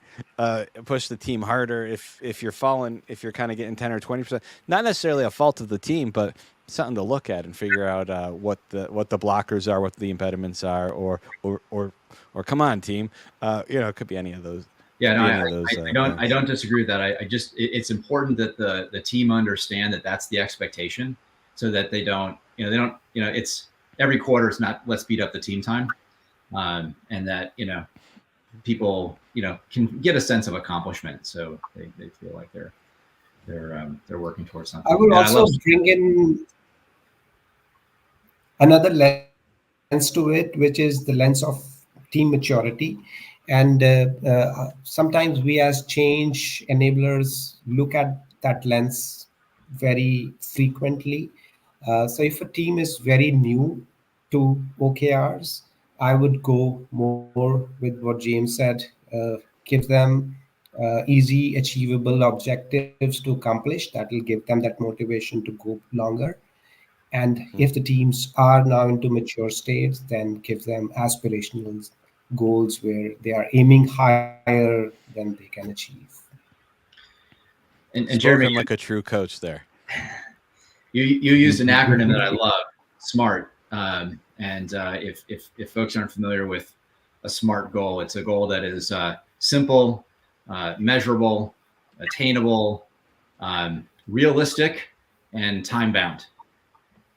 push the team harder. If you're kind of getting 10 or 20%, not necessarily a fault of the team, but something to look at and figure out what the blockers are, what the impediments are, or come on, team. It could be any of those. Yeah, no, I don't disagree with that. It's important that the team understand that that's the expectation, so that they don't, it's every quarter. It's not let's beat up the team time, and that people can get a sense of accomplishment, so they feel like they're working towards something. I would also bring in another lens to it, which is the lens of team maturity. And sometimes we as change enablers look at that lens very frequently. So if a team is very new to OKRs, I would go more with what James said, give them easy, achievable objectives to accomplish. That will give them that motivation to go longer. And if the teams are now into mature states, then give them aspirational goals where they are aiming higher than they can achieve. And Jeremy, like a true coach there. You used an acronym that I love, SMART. And if folks aren't familiar with a SMART goal, it's a goal that is simple, measurable, attainable, realistic, and time bound.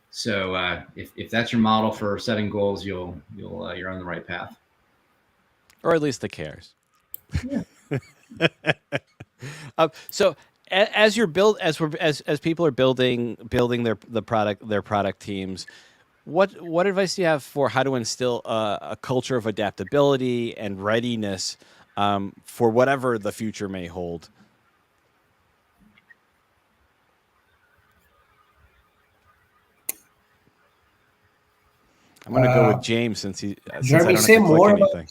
So if that's your model for setting goals, you're on the right path, or at least the cares. Yeah. So as people are building their product teams, what advice do you have for how to instill a culture of adaptability and readiness for whatever the future may hold? I'm going to go with James since I don't have to click anything.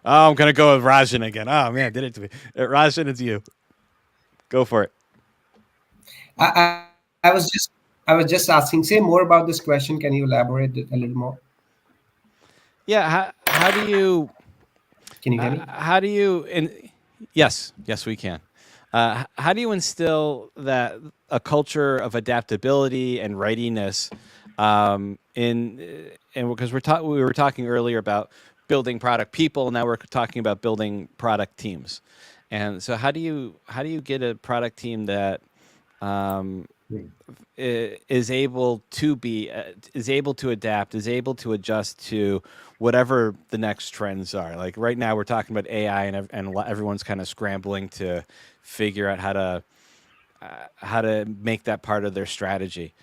I'm going to go with Rajan again. Oh, man, did it to me. Rajan, it's you. Go for it. I was just asking, say more about this question. Can you elaborate a little more? Yeah. How do you... Can you hear me? How do you... Yes, we can. How do you instill a culture of adaptability and readiness because we were talking earlier about building product people, now we're talking about building product teams. And so how do you get a product team that is able to adapt, is able to adjust to whatever the next trends are? Like right now we're talking about AI and everyone's kind of scrambling to figure out how to make that part of their strategy.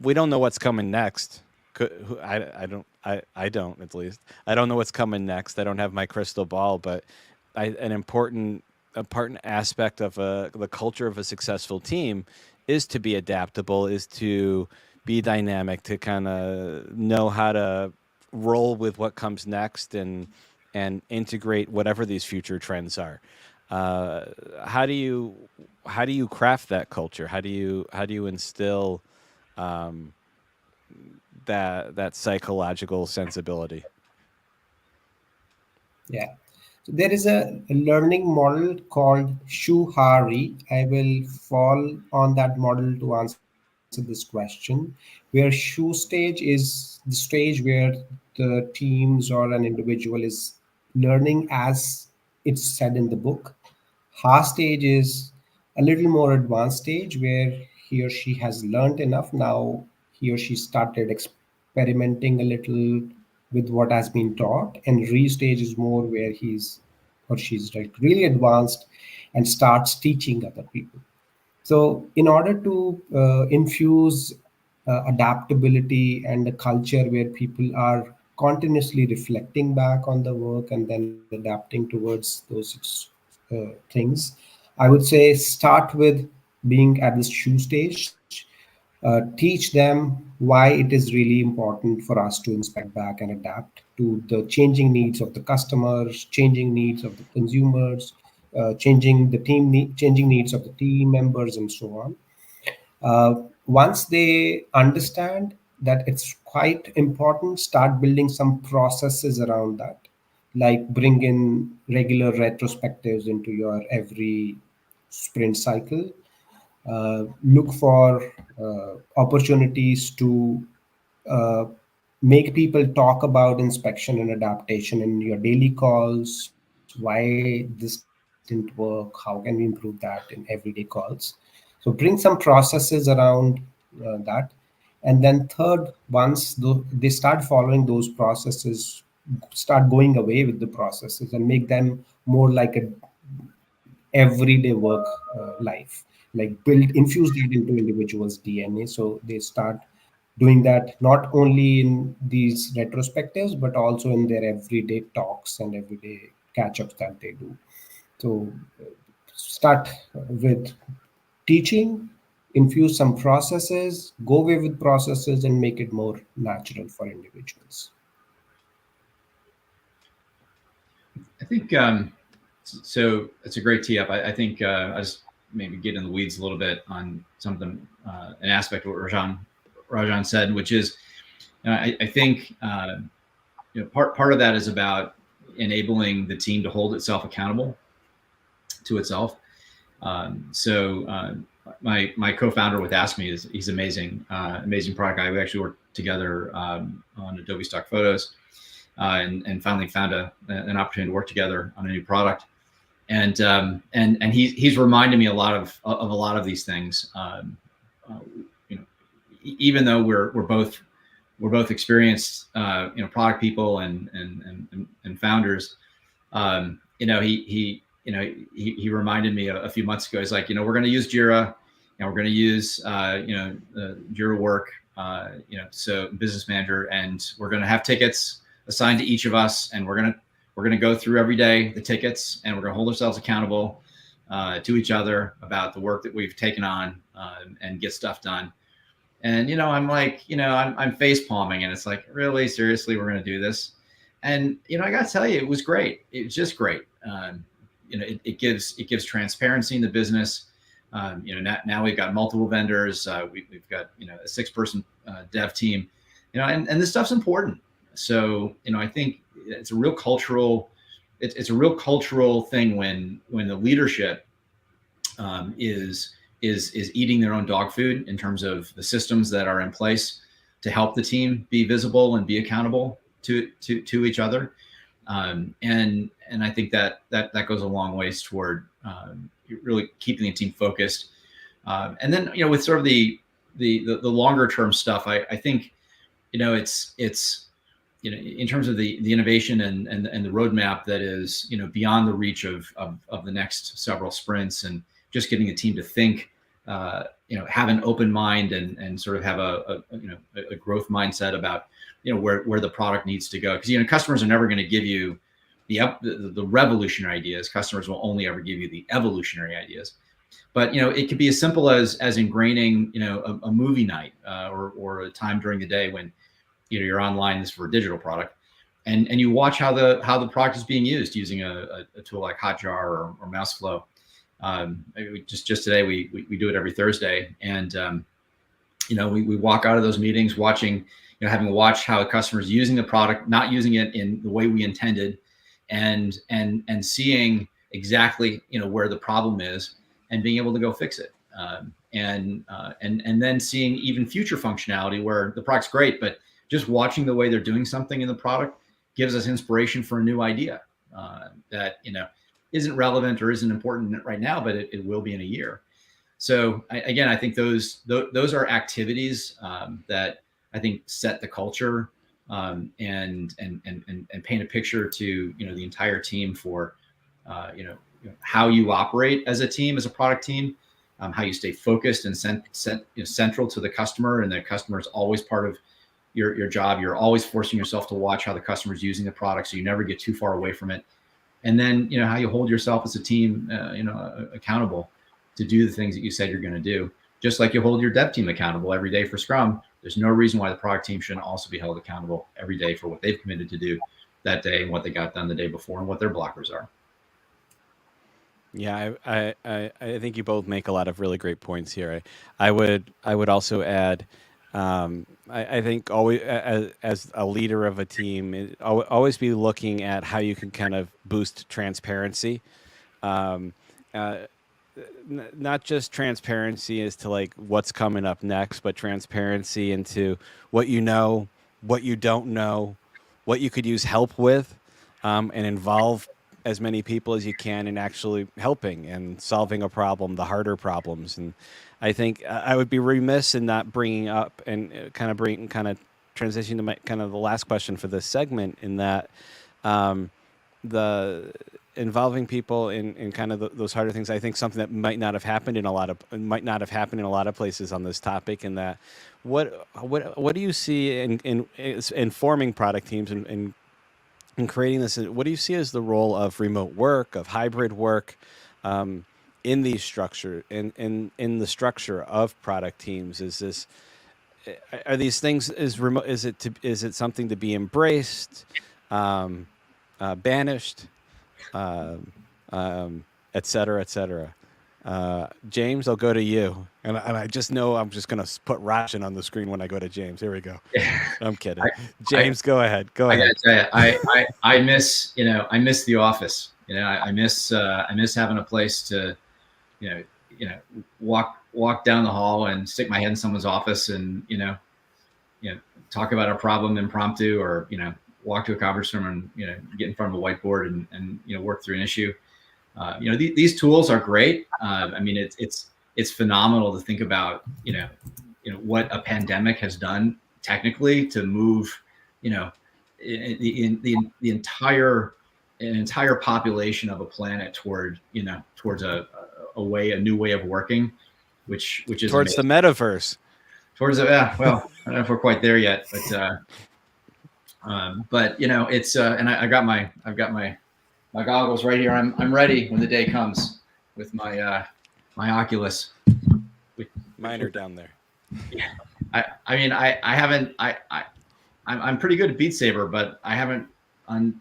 We don't know what's coming next. I don't, at least. I don't know what's coming next. I don't have my crystal ball, but an important aspect of the culture of a successful team is to be adaptable, is to be dynamic, to kind of know how to roll with what comes next and integrate whatever these future trends are. How do you craft that culture? How do you instill that psychological sensibility? Yeah. So there is a learning model called Shuhari. I will fall on that model to answer this question, where Shu stage is the stage where the teams or an individual is learning as it's said in the book. Her stage is a little more advanced stage where he or she has learned enough. Now he or she started experimenting a little with what has been taught. And re stage is more where he's or she's like really advanced and starts teaching other people. So, in order to infuse adaptability and a culture where people are continuously reflecting back on the work and then adapting towards those things, I would say start with being at this shoe stage. Teach them why it is really important for us to inspect back and adapt to the changing needs of the customers, changing needs of the consumers, changing needs of the team members, and so on. Once they understand that it's quite important, start building some processes around that, like bring in regular retrospectives into your every sprint cycle. Look for opportunities to uh, make people talk about inspection and adaptation in your daily calls, why this didn't work, how can we improve that in everyday calls. So bring some processes around that. And then third, once they start following those processes, start going away with the processes and make them more like a everyday work life, like infuse that into individuals DNA, so they start doing that not only in these retrospectives but also in their everyday talks and everyday catch-ups that they do. So start with teaching, infuse some processes, go away with processes, and make it more natural for individuals. I think so. It's a great tee up. I think I just maybe get in the weeds a little bit on something, an aspect of what Rajan said, which is I think part of that is about enabling the team to hold itself accountable to itself. My co-founder with Ask Me he's amazing, amazing product guy. We actually worked together on Adobe Stock Photos, and finally found an opportunity to work together on a new product. And he's reminded me a lot of a lot of these things. Even though we're both experienced product people and founders, he reminded me a few months ago. He's like, we're going to use Jira, and we're going to use Jira Work, so Business Manager, and we're going to have tickets assigned to each of us, and we're going to go through every day the tickets, and we're going to hold ourselves accountable to each other about the work that we've taken on, and get stuff done. And I'm like, I'm face palming, and it's like, really, seriously, we're going to do this? And I got to tell you, it was great. It was just great. It gives transparency in the business. Now we've got multiple vendors. We've got a 6-person dev team. And this stuff's important. So I think it's a real cultural. It's a real cultural thing when the leadership is eating their own dog food in terms of the systems that are in place to help the team be visible and be accountable to each other. And I think that goes a long ways toward really keeping the team focused. And then with sort of the longer term stuff, I think it's in terms of the innovation and the roadmap that is beyond the reach of the next several sprints, and just getting the team to think, have an open mind and sort of have a growth mindset about where the product needs to go, because customers are never going to give you the revolutionary ideas. Customers will only ever give you the evolutionary ideas. But it could be as simple as ingraining a movie night or a time during the day when you're online. This is for a digital product, and you watch how the product is being used using a tool like Hotjar or Mouseflow. Just today we do it every Thursday, and we walk out of those meetings watching, having watched how a customer is using the product, not using it in the way we intended, and seeing exactly where the problem is and being able to go fix it, and then seeing even future functionality where the product's great, but just watching the way they're doing something in the product gives us inspiration for a new idea. that isn't relevant or isn't important right now, but it will be in a year. So again, I think those are activities that I think set the culture and paint a picture to the entire team for how you operate as a team, as a product team, how you stay focused and central to the customer, and the customer is always part of your job. You're always forcing yourself to watch how the customer is using the product, so you never get too far away from it. And then how you hold yourself as a team accountable to do the things that you said you're going to do. Just like you hold your dev team accountable every day for Scrum, there's no reason why the product team shouldn't also be held accountable every day for what they've committed to do that day and what they got done the day before and what their blockers are. Yeah, I think you both make a lot of really great points here. I would also add, I think always as a leader of a team, always be looking at how you can kind of boost transparency. Not just transparency as to like what's coming up next, but transparency into what you know, what you don't know, what you could use help with, and involve as many people as you can in actually helping and solving a problem, the harder problems. And I think I would be remiss in not bringing up and kind of transition to my kind of the last question for this segment, in that the involving people in kind of those harder things. I think something that might not have happened in a lot of places on this topic. And that what do you see in forming product teams and creating this? What do you see as the role of remote work, of hybrid work, in these structure in the structure of product teams? Are these things remote? Is it something to be embraced, banished, et cetera, et cetera? James, I'll go to you. And I just know I'm just going to put Rajan on the screen when I go to James. Here we go. I'm kidding. James, go ahead. Go ahead. I gotta tell you, I miss the office. I miss having a place to, walk down the hall and stick my head in someone's office and, talk about a problem impromptu, or, walk to a conference room and, get in front of a whiteboard and work through an issue. These tools are great. I mean, it's phenomenal to think about, what a pandemic has done technically to move, the entire population of a planet toward, towards a new way of working, which is towards amazing. The metaverse. Towards well, I don't know if we're quite there yet, but it's and I've got my goggles right here. I'm ready when the day comes with my my Oculus. Mine are down there. Yeah. I mean, I'm pretty good at Beat Saber, but I haven't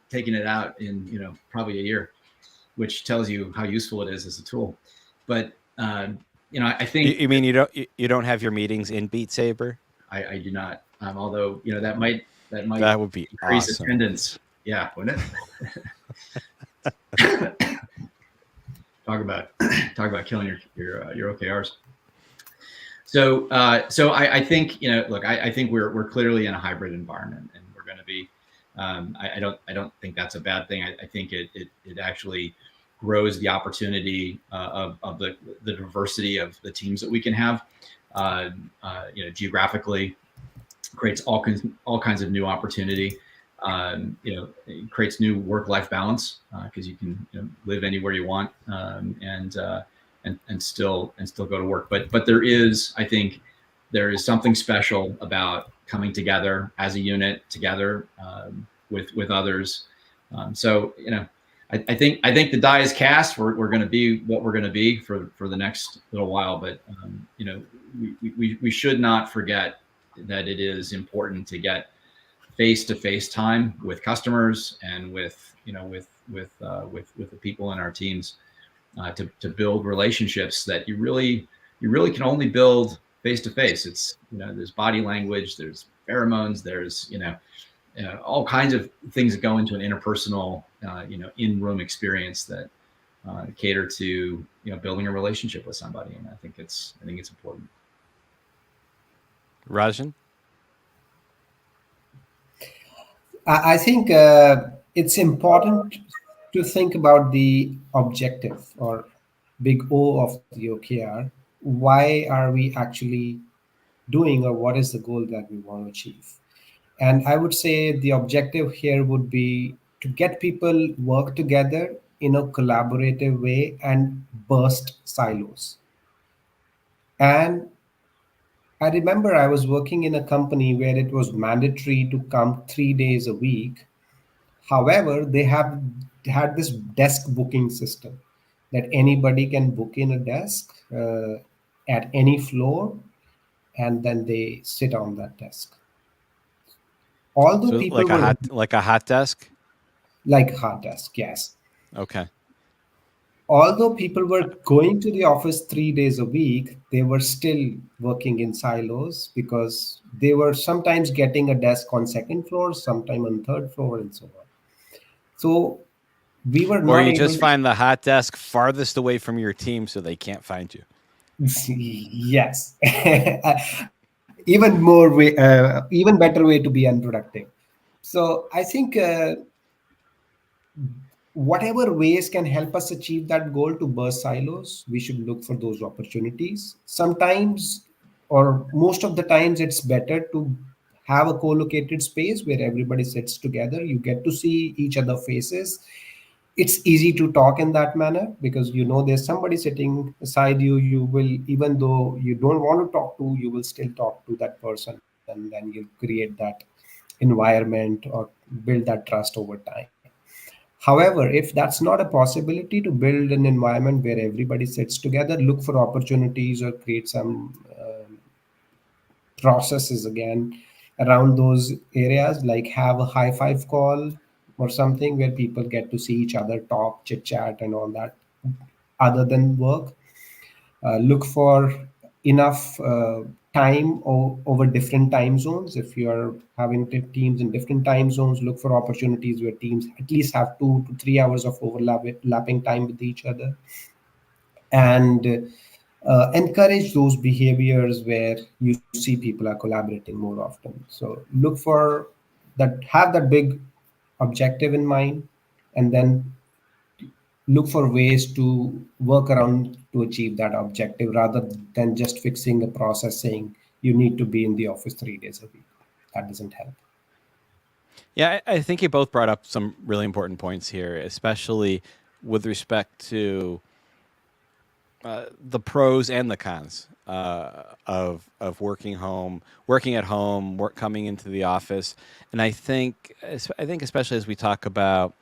taken it out in probably a year, which tells you how useful it is as a tool. But I think you mean you don't have your meetings in Beat Saber? I do not. Although that would be increase awesome. Attendance. Yeah, wouldn't it? Talk about killing your OKRs. So I think look, I think we're clearly in a hybrid environment, and we're going to be. I don't think that's a bad thing. I think it actually grows the opportunity of the diversity of the teams that we can have. Geographically, creates all kinds of new opportunity. It creates new work-life balance because you can live anywhere you want and still go to work. But I think there is something special about coming together as a unit together with others. I think the die is cast. We're going to be what we're going to be for the next little while. But we should not forget that it is important to get face-to-face time with customers and with the people in our teams to build relationships that you really can only build face-to-face. It's there's body language, there's pheromones, there's all kinds of things that go into an interpersonal in-room experience that cater to building a relationship with somebody, and I think it's important. Rajan? I think it's important to think about the objective or big O of the OKR. Why are we actually doing, or what is the goal that we want to achieve? And I would say the objective here would be to get people work together in a collaborative way and burst silos. And I remember I was working in a company where it was mandatory to come 3 days a week. However, they have had this desk booking system that anybody can book in a desk at any floor, and then they sit on that desk. Although So people were like a hot desk. like hard desk, yes. Okay. Although people were going to the office 3 days a week, they were still working in silos because they were sometimes getting a desk on second floor, sometime on third floor, and so on. So we were Or not you able just to. find the hot desk farthest away from your team so they can't find you. Yes. Even more way, even better way to be unproductive. So I think whatever ways can help us achieve that goal to burst silos, we should look for those opportunities. Sometimes, or most of the times, it's better to have a co-located space where everybody sits together. You get to see each other faces. It's easy to talk in that manner because you know there's somebody sitting beside you. You will, even though you don't want to talk to, you will still talk to that person, and then you create that environment or build that trust over time. However, if that's not a possibility to build an environment where everybody sits together, look for opportunities or create some processes again around those areas, like have a high five call or something where people get to see each other, talk, chit chat, and all that other than work. Look for enough time over different time zones. If you're having teams in different time zones, look for opportunities where teams at least have 2 to 3 hours of overlapping time with each other, and encourage those behaviors where you see people are collaborating more often. So look for that, have that big objective in mind, and then look for ways to work around to achieve that objective rather than just fixing a process saying you need to be in the office 3 days a week. That doesn't help. Yeah, I think you both brought up some really important points here, especially with respect to the pros and the cons of working at home, coming into the office, and I think especially as we talk about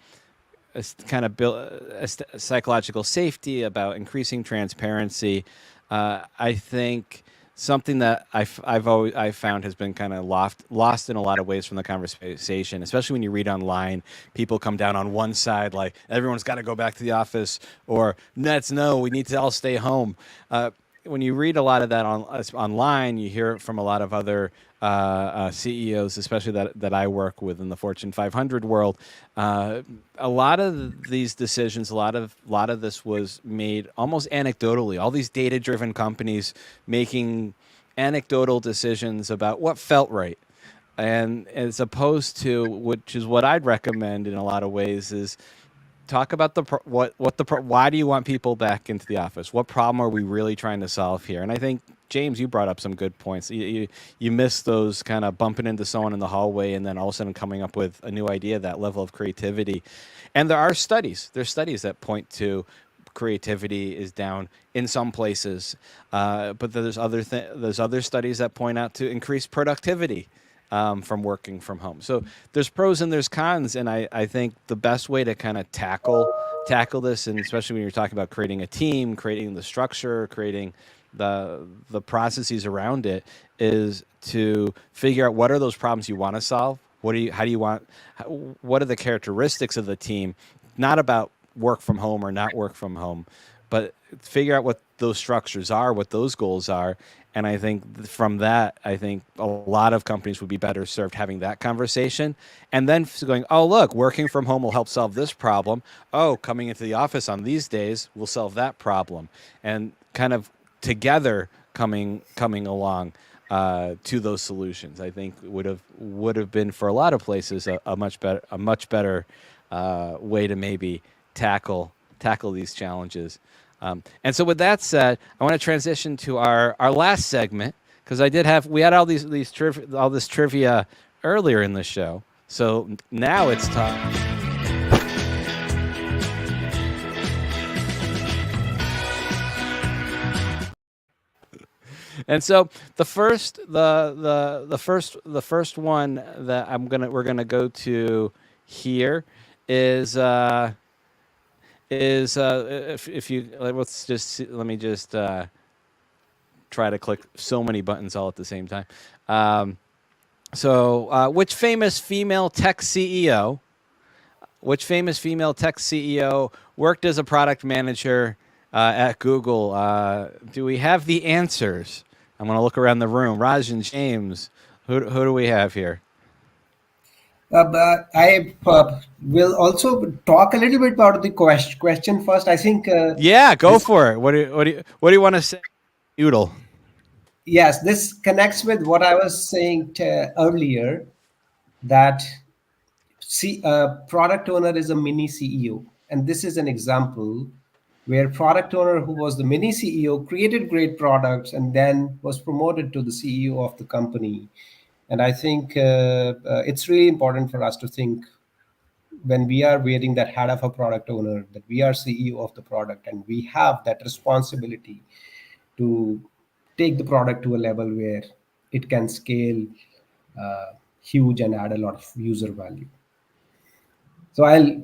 kind of psychological safety, about increasing transparency. I think something that I've found has been kind of lost in a lot of ways from the conversation, especially when you read online. People come down on one side, like everyone's got to go back to the office, or no, we need to all stay home. When you read a lot of that online, you hear it from a lot of other CEOs, especially that I work with in the Fortune 500 world. A lot of these decisions, a lot of this was made almost anecdotally. All these data-driven companies making anecdotal decisions about what felt right, and as opposed to, which is what I'd recommend in a lot of ways, is talk about why do you want people back into the office? What problem are we really trying to solve here? And I think, James, you brought up some good points. You missed those kind of bumping into someone in the hallway and then all of a sudden coming up with a new idea, that level of creativity. And there's studies that point to creativity is down in some places, but there's other studies that point out to increased productivity from working from home. So there's pros and there's cons, and I think the best way to kind of tackle this, and especially when you're talking about creating a team, creating the structure, creating the processes around it, is to figure out what are those problems you want to solve. What are the characteristics of the team? Not about work from home or not work from home, but figure out what those structures are, what those goals are. And I think from that, I think a lot of companies would be better served having that conversation, and then going, oh, look, working from home will help solve this problem. Oh, coming into the office on these days will solve that problem, and kind of together coming along to those solutions. I think would have been for a lot of places a much better way to maybe tackle these challenges. And so with that said, I want to transition to our last segment, because we had all this trivia earlier in the show. So now it's time. And so the first one that we're gonna go to here is if you let me just try to click so many buttons all at the same time. Which famous female tech CEO worked as a product manager at Google? Do we have the answers? I'm going to look around the room. Raj and James, who do we have here? But I will also talk a little bit about the question first. I think. Yeah, go for it. What do you want to say, Udall? Yes, this connects with what I was saying earlier, that product owner is a mini CEO, and this is an example where product owner who was the mini CEO created great products and then was promoted to the CEO of the company. And I think it's really important for us to think, when we are wearing that hat of a product owner, that we are CEO of the product and we have that responsibility to take the product to a level where it can scale huge and add a lot of user value. So I'll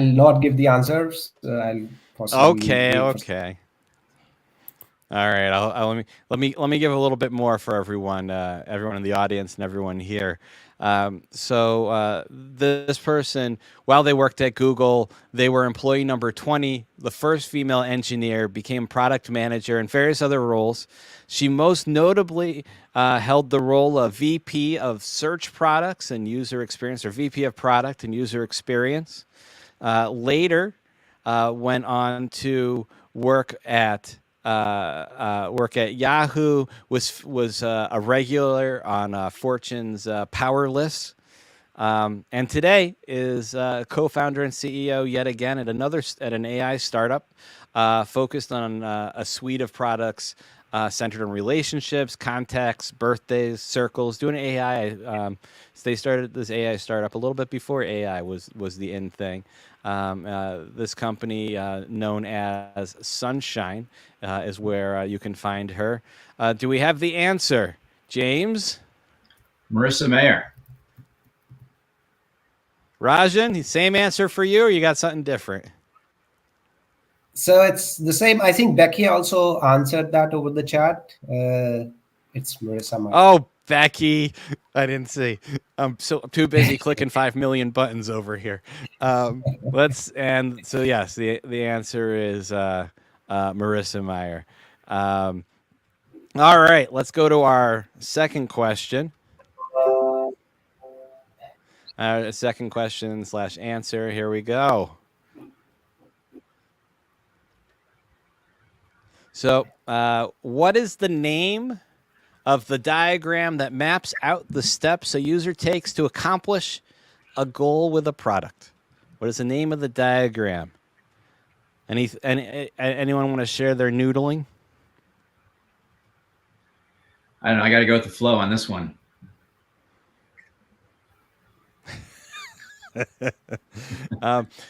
not give the answers. I'll possibly Okay. All right. Let me give a little bit more for everyone in the audience and everyone here. This person, while they worked at Google, they were employee number 20, the first female engineer, became product manager and various other roles. She most notably held the role of VP of Search Products and User Experience, or VP of Product and User Experience. Later, went on to work at Yahoo, was a regular on Fortune's Power List, and today is co-founder and CEO yet again at an AI startup focused on a suite of products centered on relationships, contacts, birthdays, circles, doing AI. They started this AI startup a little bit before AI was the in thing. This company known as Sunshine is where you can find her. Do we have the answer, James? Marissa Mayer. Rajan, same answer for you, or you got something different? So it's the same. I think Becky also answered that over the chat. It's Marissa Mayer. Oh, Becky. I didn't see. I'm too busy clicking 5 million buttons over here. Yes, the answer is Marissa Mayer. All right, let's go to our second question. Second question / answer. Here we go. So, what is the name of the diagram that maps out the steps a user takes to accomplish a goal with a product? What is the name of the diagram? Anyone want to share their noodling? I don't know. I got to go with the flow on this one.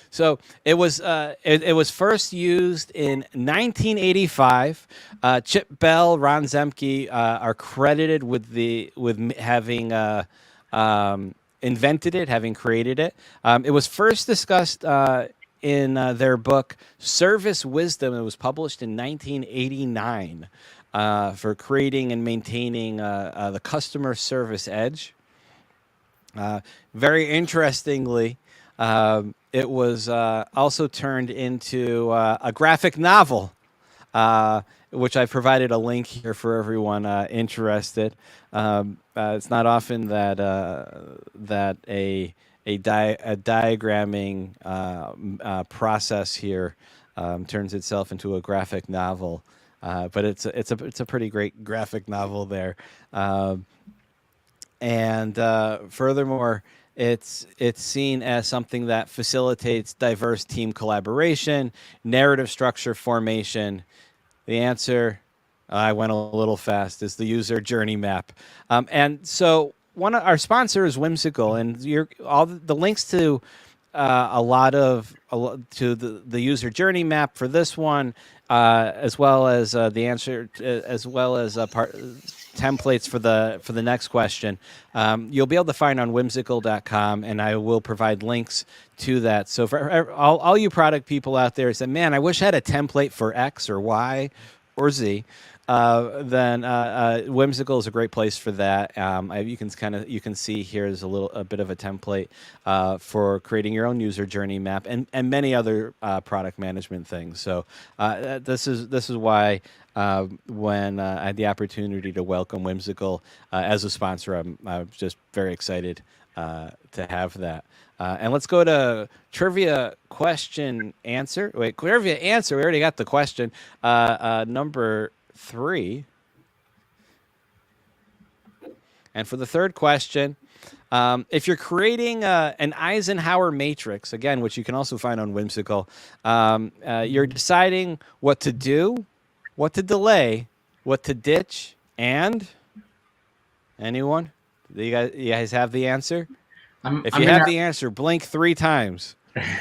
So it was first used in 1985. Chip Bell, Ron Zemke are credited with having invented it, having created it. It was first discussed in their book Service Wisdom. It was published in 1989 for creating and maintaining the customer service edge. Very interestingly, it was also turned into a graphic novel, which I provided a link here for everyone interested. It's not often that a diagramming process here turns itself into a graphic novel, but it's a pretty great graphic novel there. And furthermore, it's seen as something that facilitates diverse team collaboration, narrative structure formation. The answer, I went a little fast, is the user journey map. And so one of our sponsors is Whimsical, and all the links to to the user journey map for this one, as well as the answer, as well as templates for the next question. You'll be able to find on whimsical.com, and I will provide links to that. So for all you product people out there say, man, I wish I had a template for X or Y or Z. Then Whimsical is a great place for that. You can see here's a bit of a template for creating your own user journey map and many other product management things. So this is why when I had the opportunity to welcome Whimsical as a sponsor, I'm just very excited to have that. And let's go to trivia question answer. Wait, trivia answer. We already got the question. Number 3. And for the third question, if you're creating an Eisenhower matrix, again, which you can also find on Whimsical, you're deciding what to do, what to delay, what to ditch, and anyone? You guys have the answer? If you have the answer, blink 3 times. I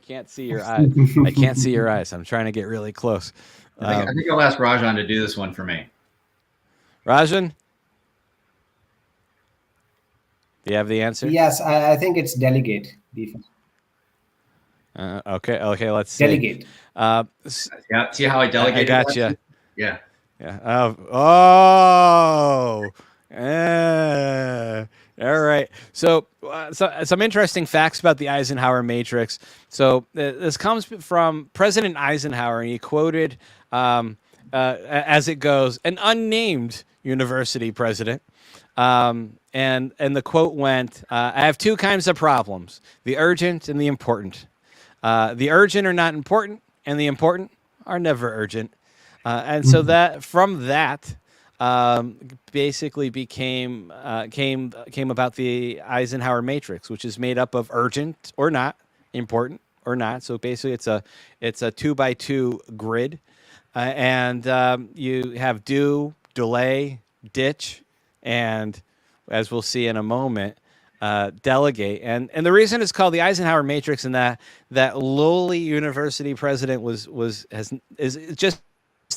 can't see your eyes. I can't see your eyes. I'm trying to get really close. I think I'll ask Rajan to do this one for me. Rajan? Do you have the answer? Yes, I think it's delegate. Okay, let's see. Delegate. Yeah, see how I delegate? I got you. Yeah. All right. So some interesting facts about the Eisenhower matrix. So this comes from President Eisenhower, and he quoted, as it goes, an unnamed university president. And the quote went, I have 2 kinds of problems, the urgent and the important. The urgent are not important, and the important are never urgent. And so that from that basically came about the Eisenhower matrix, which is made up of urgent or not, important or not. So basically, it's a 2x2 grid, and you have do, delay, ditch, and as we'll see in a moment, delegate. And the reason it's called the Eisenhower matrix and that lowly university president is just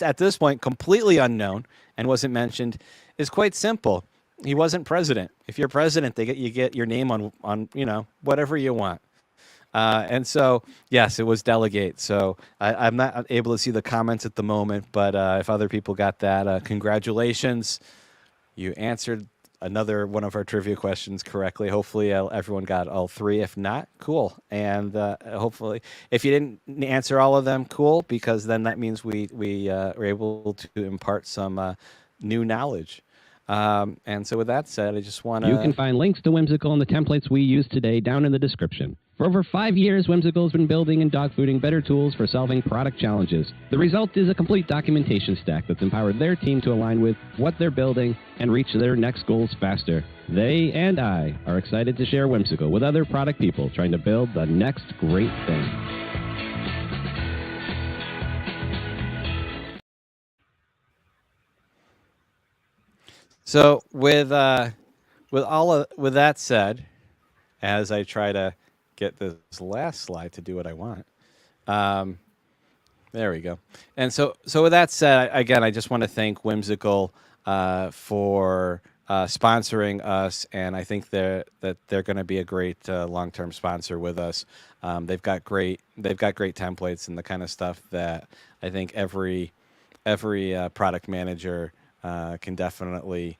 at this point completely unknown and wasn't mentioned is quite simple. He wasn't president. If you're president, you get your name on whatever you want. And so, yes, it was delegate. So I'm not able to see the comments at the moment, but if other people got that, congratulations. You answered another one of our trivia questions correctly. Hopefully everyone got all 3. If not, cool. And hopefully if you didn't answer all of them, cool, because then that means we are able to impart some new knowledge. And so with that said, I just want to... You can find links to Whimsical and the templates we use today down in the description. For over 5 years, Whimsical has been building and dogfooding better tools for solving product challenges. The result is a complete documentation stack that's empowered their team to align with what they're building and reach their next goals faster. They and I are excited to share Whimsical with other product people trying to build the next great thing. So with that said, as I try to get this last slide to do what I want, there we go. And so with that said, again, I just want to thank Whimsical for sponsoring us, and I think that they're going to be a great long-term sponsor with us. They've got great templates and the kind of stuff that I think every product manager can definitely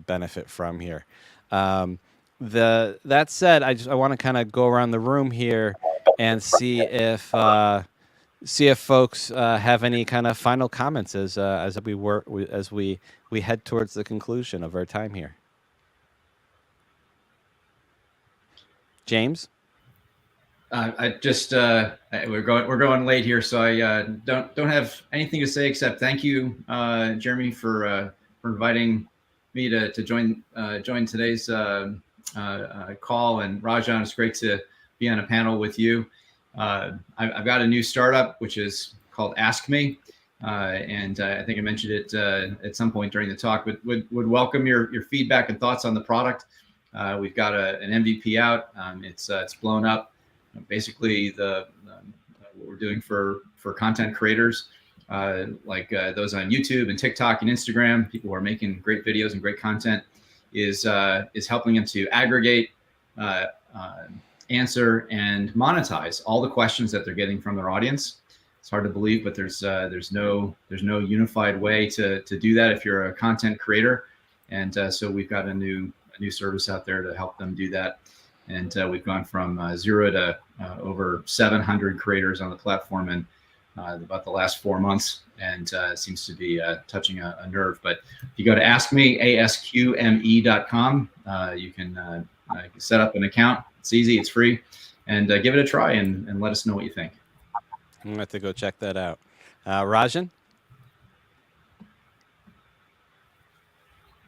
benefit from here. That said, I want to kind of go around the room here and see if folks have any kind of final comments as we head towards the conclusion of our time here. James? I just we're going late here, so I don't have anything to say except thank you, Jeremy, for inviting me to join today's call. And Rajan, it's great to be on a panel with you. I've got a new startup, which is called Ask Me. And I think I mentioned it at some point during the talk, but would welcome your feedback and thoughts on the product. We've got an MVP out. It's blown up. Basically, what we're doing for content creators, like those on YouTube and TikTok and Instagram, people who are making great videos and great content, is helping them to aggregate, answer, and monetize all the questions that they're getting from their audience. It's hard to believe, but there's no unified way to do that if you're a content creator. And so we've got a new service out there to help them do that. And we've gone from 0 to over 700 creators on the platform in about the last 4 months, and it seems to be touching a nerve. But if you go to AskMe.com, you can set up an account. It's easy, it's free, and give it a try and let us know what you think. I'm going to have to go check that out. Rajan?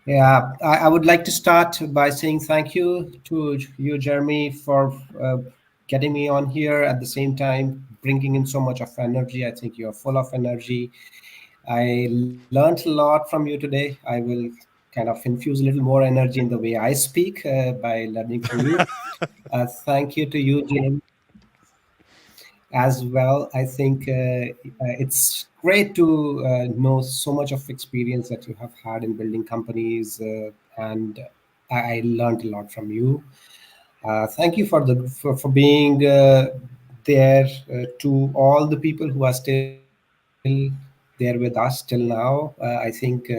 Yeah, I would like to start by saying thank you to you, Jeremy, for getting me on here. At the same time, bringing in so much of energy. I think you're full of energy. I learned a lot from you today. I will kind of infuse a little more energy in the way I speak by learning from you. Thank you to you, James, as well. I think it's great to know so much of experience that you have had in building companies, and I learned a lot from you. Thank you for being there to all the people who are still there with us till now. I think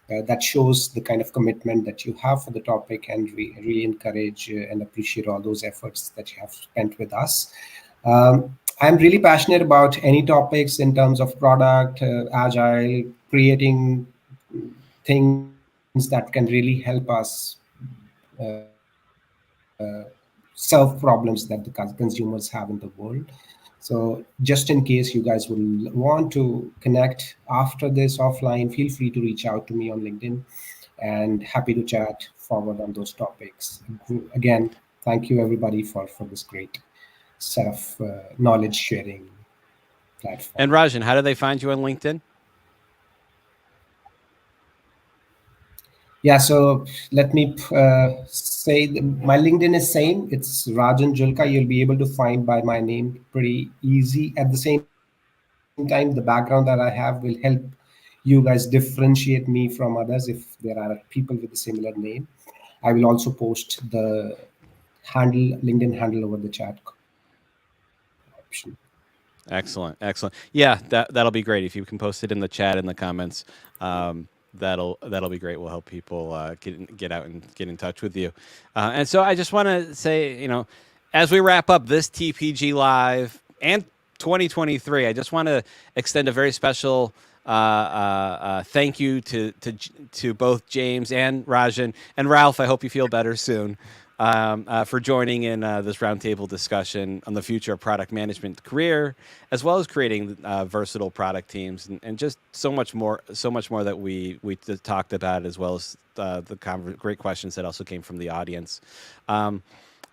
that shows the kind of commitment that you have for the topic, and we really encourage and appreciate all those efforts that you have spent with us. I'm really passionate about any topics in terms of product, agile, creating things that can really help us solve problems that the consumers have in the world. So just in case you guys will want to connect after this offline, feel free to reach out to me on LinkedIn, and happy to chat forward on those topics. Again, thank you everybody for this great set of knowledge sharing platform. And Rajan, how do they find you on LinkedIn? Yeah, so let me say my LinkedIn is same. It's Rajan Julka. You'll be able to find by my name pretty easy. At the same time, the background that I have will help you guys differentiate me from others if there are people with a similar name. I will also post the LinkedIn handle over the chat option. Excellent. Yeah, that'll be great if you can post it in the chat in the comments. That'll be great. We'll help people get out and get in touch with you. And so I just want to say, as we wrap up this TPG Live and 2023, I just want to extend a very special thank you to both James and Rajan, and Ralph. I hope you feel better soon. For joining in this roundtable discussion on the future of product management career, as well as creating versatile product teams, and just so much more that we talked about, as well as the great questions that also came from the audience.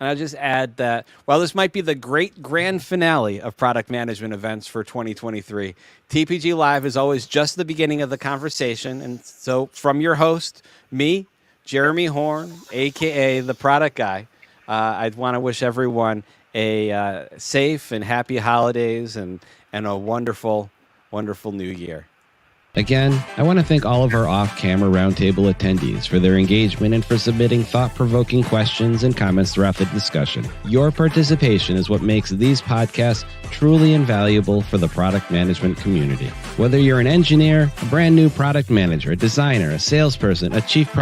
And I'll just add that while this might be the great grand finale of product management events for 2023, TPG Live is always just the beginning of the conversation. And so from your host, me, Jeremy Horn, a.k.a. the product guy, I'd want to wish everyone a safe and happy holidays and a wonderful, wonderful new year. Again, I want to thank all of our off-camera roundtable attendees for their engagement and for submitting thought-provoking questions and comments throughout the discussion. Your participation is what makes these podcasts truly invaluable for the product management community. Whether you're an engineer, a brand new product manager, a designer, a salesperson, a chief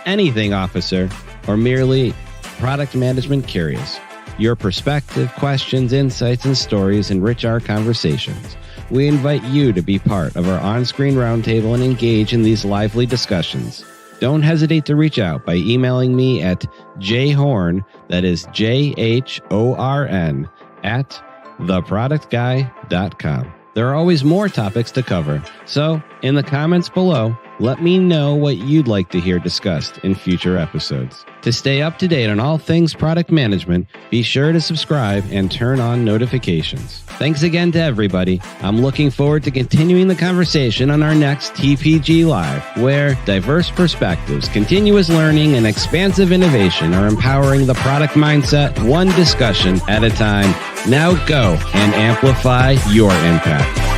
anything officer, or merely product management curious, your perspective, questions, insights, and stories enrich our conversations. We invite you to be part of our on-screen roundtable and engage in these lively discussions. Don't hesitate to reach out by emailing me at jhorn, that is JHORN, at theproductguy.com. There are always more topics to cover, so in the comments below, Let me know what you'd like to hear discussed in future episodes. To stay up to date on all things product management, be sure to subscribe and turn on notifications. Thanks again to everybody. I'm looking forward to continuing the conversation on our next TPG Live, where diverse perspectives, continuous learning, and expansive innovation are empowering the product mindset one discussion at a time. Now go and amplify your impact.